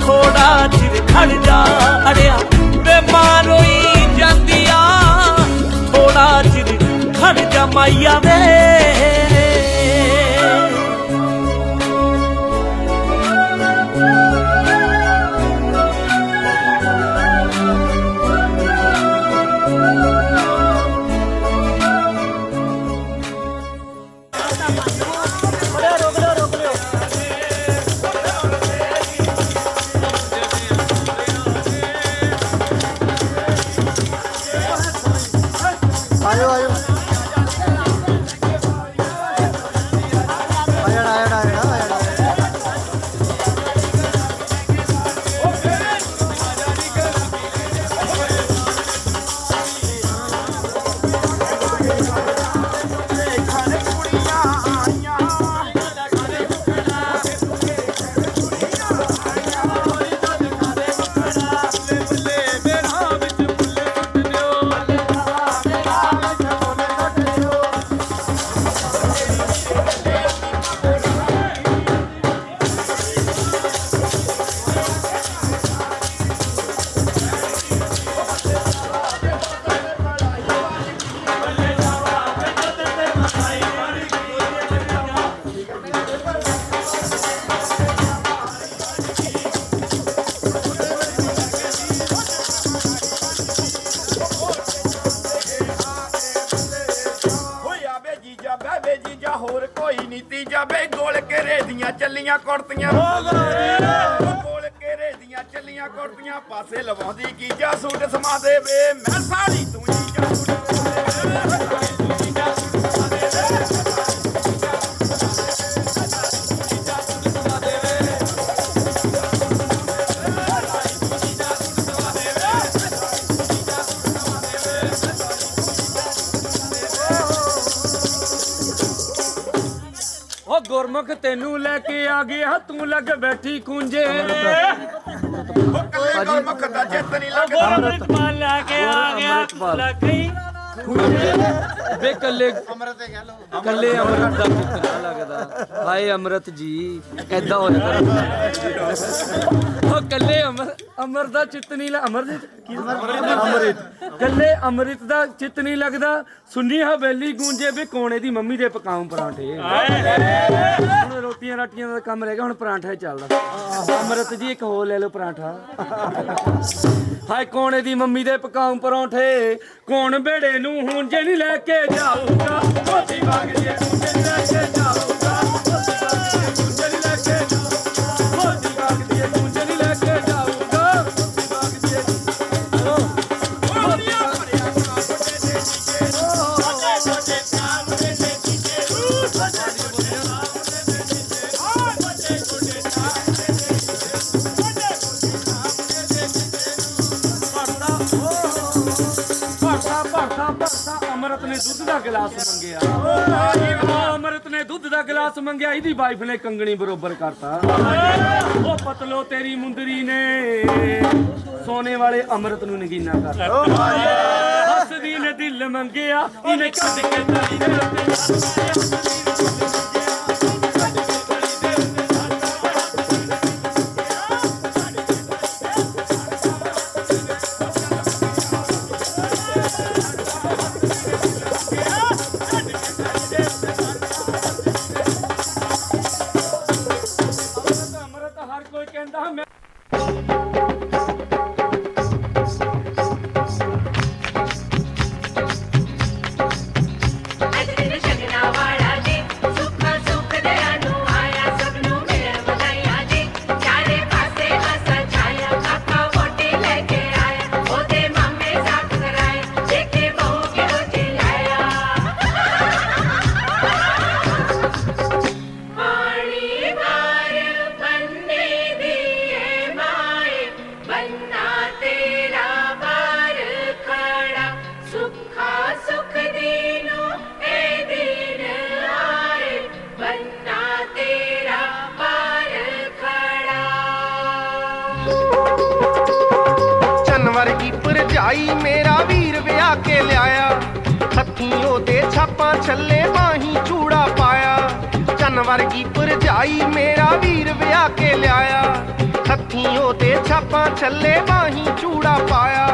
ਥੋੜਾ ਚਿਰ ਖੜ ਜਾ ਅੜਿਆ ਵੇ ਮਾਂ ਰੋਈ ਜਾਂਦੀ ਆ ਥੋੜਾ ਚਿਰ ਖੜ ਜਾ ਮਾਈਆ ਵੇ ਹੋਰ ਕੋਈ ਨੀ ਤੀਜਾ ਬੇ ਗੋਲ ਕੇਰੇ ਦੀਆਂ ਚੱਲੀਆਂ ਕੁੜਤੀਆਂ ਗੋਲ ਕੇਰੇ ਦੀਆਂ ਚੱਲੀਆਂ ਕੁੜਤੀਆਂ ਪਾਸੇ ਲਵਾਉਂਦੀ ਗੀਜਾ ਸੂਟ ਸਮਾ ਦੇ ਵੇ ਮੈਂ ਸਾੜੀ ਤੂੰ ਜੀਜਾ ਸੂਟ ਗੁਰਮੁਖ ਤੈਨੂੰ ਲੈ ਕੇ ਆ ਗਿਆ ਤੂੰ ਲੱਗ ਬੈਠੀ ਖੁੰਝੇ ਕੱਲੇ ਗੁਰਮੁਖ ਦਾ ਚਿੱਤ ਨਹੀਂ ਲੱਗਦਾ ਅੰਮ੍ਰਿਤ ਮਾਲ ਲੈ ਕੇ ਆ ਗਿਆ ਤੂੰ ਲੱਗੀ ਵੇ ਕੱਲੇ ਕੱਲੇ ਅੰਮ੍ਰਿਤ ਦਾ ਚਿੱਤ ਨਾ ਲੱਗਦਾ ਹਾਏ ਅੰਮ੍ਰਿਤ ਜੀ ਐਦਾਂ ਹੋ ਜਾਂਦਾ ਉਹ ਕੱਲੇ ਅੰਮ੍ਰਿਤ ਦਾ ਚਿੱਤ ਨਹੀਂ ਅੰਮ੍ਰਿਤ ਕੱਲੇ ਅੰਮ੍ਰਿਤ ਦਾ ਚਿੱਤ ਨਹੀਂ ਲੱਗਦਾ ਸੁੰਨੀ ਹਵੇਲੀ ਗੂੰਜੇ ਵੇ ਕੋਣੇ ਦੀ ਮੰਮੀ ਦੇ ਪਕਾਉ ਪਰਾਂਠੇ ਹੁਣ ਰੋਟੀਆਂ ਰਾਟੀਆਂ ਦਾ ਕੰਮ ਰਹਿ ਗਿਆ ਹੁਣ ਪਰਾਂਠਾ ਹੀ ਚੱਲਦਾ ਅੰਮ੍ਰਿਤ ਜੀ ਇੱਕ ਹੋਰ ਲੈ ਲਓ ਪਰਾਂਠਾ ਹਾਏ ਕੋਣੇ ਦੀ ਮੰਮੀ ਦੇ ਪਕਾਉ ਪਰੌਂਠੇ ਕੌਣ ਬੇੜੇ ਨੂੰ ਹੁਣ ਜੇ ਨਹੀਂ ਲੈ ਕੇ ਜਾਊਗਾ ਮੋਤੀ ਬਾਗ ਜੇ ਮੁੰਡੇ ਲੈ ਕੇ ਜਾਊਗਾ ਮੁੰਡੇ ਲੈ ਕੇ ਮੋਤੀ ਬਾਗ ਜੇ ਮੁੰਡੇ ਲੈ ਕੇ ਜਾਊਗਾ ਮੋਤੀ ਬਾਗ ਜੇ ਹੋਰੀਆਂ ਭਰਿਆ ਕਾ ਛੋਟੇ ਦੇ ਨੀਚੇ ਛੋਟੇ ਛੋਟੇ ਕਾਮ ਦੇ ਨੀਚੇ ਛੋਟੇ ਛੋਟੇ ਕਾਮ ਦੇ ਨੀਚੇ ਛੋਟੇ ਛੋਟੇ ਕਾਮ ਦੇ ਅਮਰਤ ਨੇ ਦੁੱਧ ਦਾ ਗਲਾਸ ਮੰਗਿਆ ਅਮਰਤ ਨੇ ਦੁੱਧ ਦਾ ਗਲਾਸ ਮੰਗਿਆ ਇਹਦੀ ਵਾਈਫ ਨੇ ਕੰਗਣੀ ਬਰੋਬਰ ਕਰਤਾ ਉਹ ਪਤਲੋ ਤੇਰੀ ਮੁੰਦਰੀ ਨੇ ਸੋਨੇ ਵਾਲੇ ਅਮਰਤ ਨੂੰ ਨਗੀਨਾ ਕਰਤਾ ਹੱਸਦੀ ਨੇ ਦਿਲ ਮੰਗਿਆ ਇਹਨੇ ਕੱਢ ਕੇ ਤਲੀ ਦੇ ਉੱਤੇ ਭਰਜਾਈ ਮੇਰਾ ਵੀਰ ਵਿਆਹ ਕੇ ਲਿਆਇਆ ਹੱਥੀਂ ਉਹਦੇ ਛਾਪਾਂ ਛੱਲੇ ਬਾਹੀਂ ਚੂੜਾ ਪਾਇਆ ਵਰਗੀ ਭਰਜਾਈ ਮੇਰਾ ਵੀਰ ਵਿਆਹ ਕੇ ਲਿਆਇਆ ਹੱਥੀਂ ਉਹਦੇ ਛਾਪਾਂ ਛੱਲੇ ਬਾਹੀਂ ਚੂੜਾ ਪਾਇਆ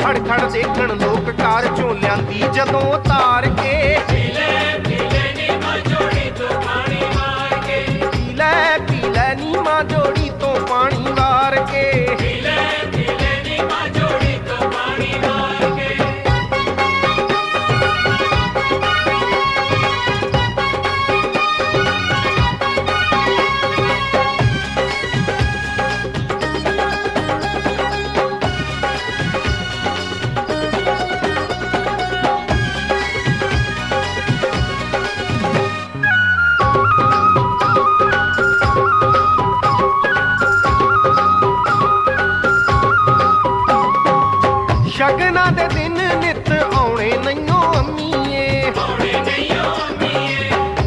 ਖੜ ਖੜ ਦੇਖਣ ਲੋਕ ਕਾਰ ਚੋਂ ਲਿਆਂਦੀ ਜਦੋਂ ਉਤਾਰ ਕੇ ਪੀਲੇ ਪੀਲੇ ਨੀ ਮਾਂ ਜੋੜੀ ਤੋਂ ਪਾਣੀ ਵਾਰ ਕੇ ਪੀਲੇ ਪੀਲੇ ਨੀ ਮਾਂ ਜੋੜੀ ਤੋਂ ਪਾਣੀ ਵਾਰ ਕੇ ਪੀਲੇ ਪੀਲੇ ਨੀ ਮਾਂ ਜੋੜੀ ਤੋਂ ਪਾਣੀ ਵਾਰ ਕੇ ਸ਼ਗਨਾਂ ਦੇ ਦਿਨ ਨਿਤ ਆਉਣੇ ਨਹੀਂਓ ਅੰਮੀਏ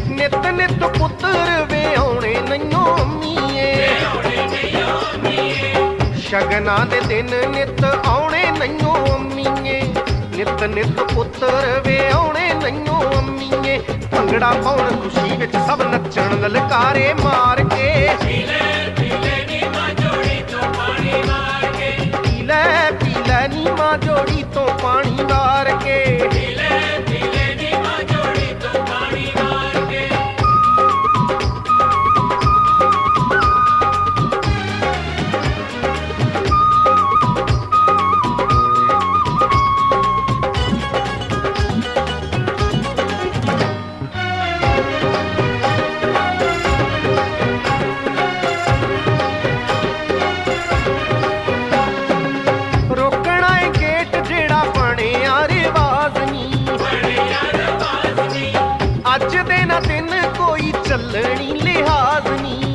ਨਿਤ ਨਿਤ ਪੁੱਤਰ ਵੇ ਆਉਣੇ ਨਹੀਂਓ ਅੰਮੀਏ ਸ਼ਗਨਾਂ ਦੇ ਦਿਨ ਨਿਤ ਆਉਣੇ ਨਹੀਂਓ ਅੰਮੀਏ ਨਿਤ ਨਿਤ ਪੁੱਤਰ ਵੇ ਆਉਣੇ ਨਹੀਂਓ ਅੰਮੀਏ ਭੰਗੜਾ ਪਾਉਣ ਖੁਸ਼ੀ ਵਿੱਚ ਸਭ ਨੱਚਣ ਲਲਕਾਰੇ ਮਾਰ ਕੇ ਪੀਲੇ ਪੀਲੇ ਨੀ ਮਾਂ ਜੋੜੀ ਤੋਂ ਪਾਣੀ ਮਾਰ ਕੇ ਪੀਲੇ ਪੀਲੇ ਨੀ ਮਾਂ ਜੋੜੀ ਤੋਂ ਪਾਣੀ ਵਾਰ ਕੇ ਪੀਲੇ ਪੀਲੇ ਨੀ ਮਾਂ ਜੋੜੀ ਤੋਂ ਪਾਣੀ ਵਾਰ ਕੇ ਰੋਕਣਾ ਏ ਗੇਟ ਜਿਹੜਾ ਬਣਿਆ ਰਿਵਾਜ਼ ਨੀ ਅੱਜ ਦੇ ਨਾ ਦਿਨ ਕੋਈ ਚੱਲਣੀ ਲਿਹਾਜ਼ ਨੀ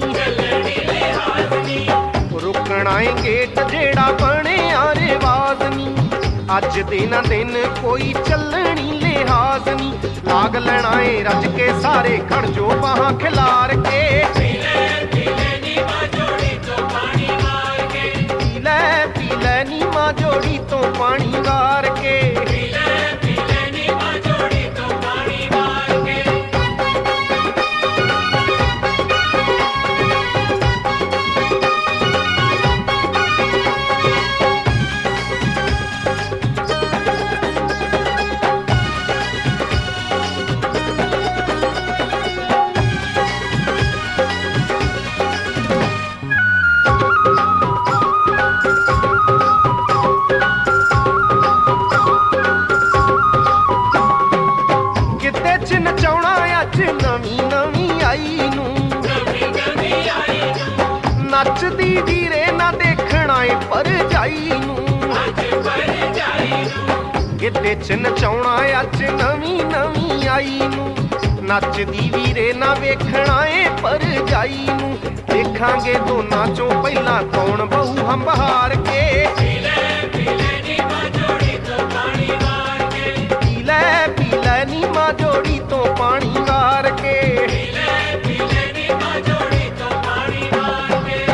ਰੋਕਣਾ ਏ ਗੇਟ ਜਿਹੜਾ ਬਣਿਆ ਰਿਵਾਜ਼ ਨੀ ਅੱਜ ਦੇ ਨਾ ਦਿਨ ਕੋਈ ਚੱਲਣੀ ਲਿਹਾਜ਼ ਨੀ ਲਾਗ ਲੈਣਾ ਏ ਰੱਜ ਕੇ ਸਾਰੇ ਖੜ ਜੋ ਬਾਹਾਂ ਖਿਲਾਰ ਕੇ ਪੀਲੇ ਪੀਲੇ ਨੀ ਮਾਂ ਜੋੜੀ ਤੋਂ ਪਾਣੀ ਵਾਰ ਕੇ ਪੀਲੇ ਪੀਲੇ ਨੀ ਮਾਂ ਜੋੜੀ ਤੋਂ ਪਾਣੀ ਵਾਰ ਕੇ ਪੀਲੇ ਪੀਲੇ ਨੀ ਮਾਂ ਜੋੜੀ ਤੋਂ ਪਾਣੀ ਵਾਰ ਕੇ ਕਿਤੇ ਚ ਨਚਾਉਣਾ ਅੱਜ ਨਵੀਂ ਨਵੀਂ ਆਈ ਨੂੰ ਨੱਚਦੀ ਵੀਰੇ ਨਾ ਦੇਖਣਾ ਏ ਭਰਜਾਈ ਨੂੰ ਕਿਤੇ ਚ ਨਚਾਉਣਾ ਅੱਜ ਨਵੀਂ ਨਵੀਂ ਆਈ ਨੂੰ ਨੱਚਦੀ ਵੀਰੇ ਨਾ ਵੇਖਣਾ ਏ ਭਰਜਾਈ ਨੂੰ ਦੇਖਾਂਗੇ ਦੋਨਾਂ ਚੋਂ ਪਹਿਲਾਂ ਕੌਣ ਬਹੂ ਹੰਬਹਾਰ ਕੇ ਪੀਲੇ ਪੀਲੇ ਨੀ ਮਾਂ ਜੋੜੀ ਤੋਂ ਪਾਣੀ ਵਾਰ ਕੇ ਪੀਲੇ ਪੀਲੇ ਨੀ ਮਾਂ ਜੋੜੀ ਤੋਂ ਪਾਣੀ ਵਾਰ ਕੇ ਪੀਲੇ ਪੀਲੇ ਨੀ ਮਾਂ ਜੋੜੀ ਤੋਂ ਪਾਣੀ ਵਾਰ ਕੇ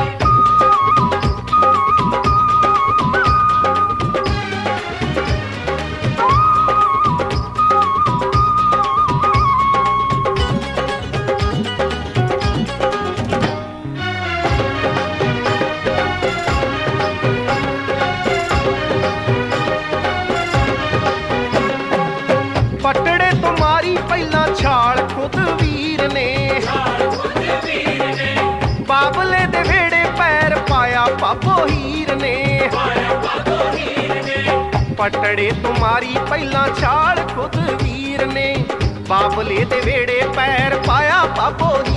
ਪਟੜੇ ਤੋਂ ਮਾਰੀ ਪਹਿਲਾਂ ਛਾਲ ਖੁਦ ਵੀਰ ਨੇ ਬਾਬਲੇ ਦੇ ਵੇੜੇ ਪੈਰ ਪਾਇਆ ਬਾਬੋ ਹੀਰ ਨੇ ਪਟੜੇ ਤੋਂ ਮਾਰੀ ਪਹਿਲਾਂ ਛਾਲ ਖੁਦ ਵੀਰ ਨੇ ਬਾਬਲੇ ਦੇ ਵੇੜੇ ਪੈਰ ਪਾਇਆ ਬਾਬੋ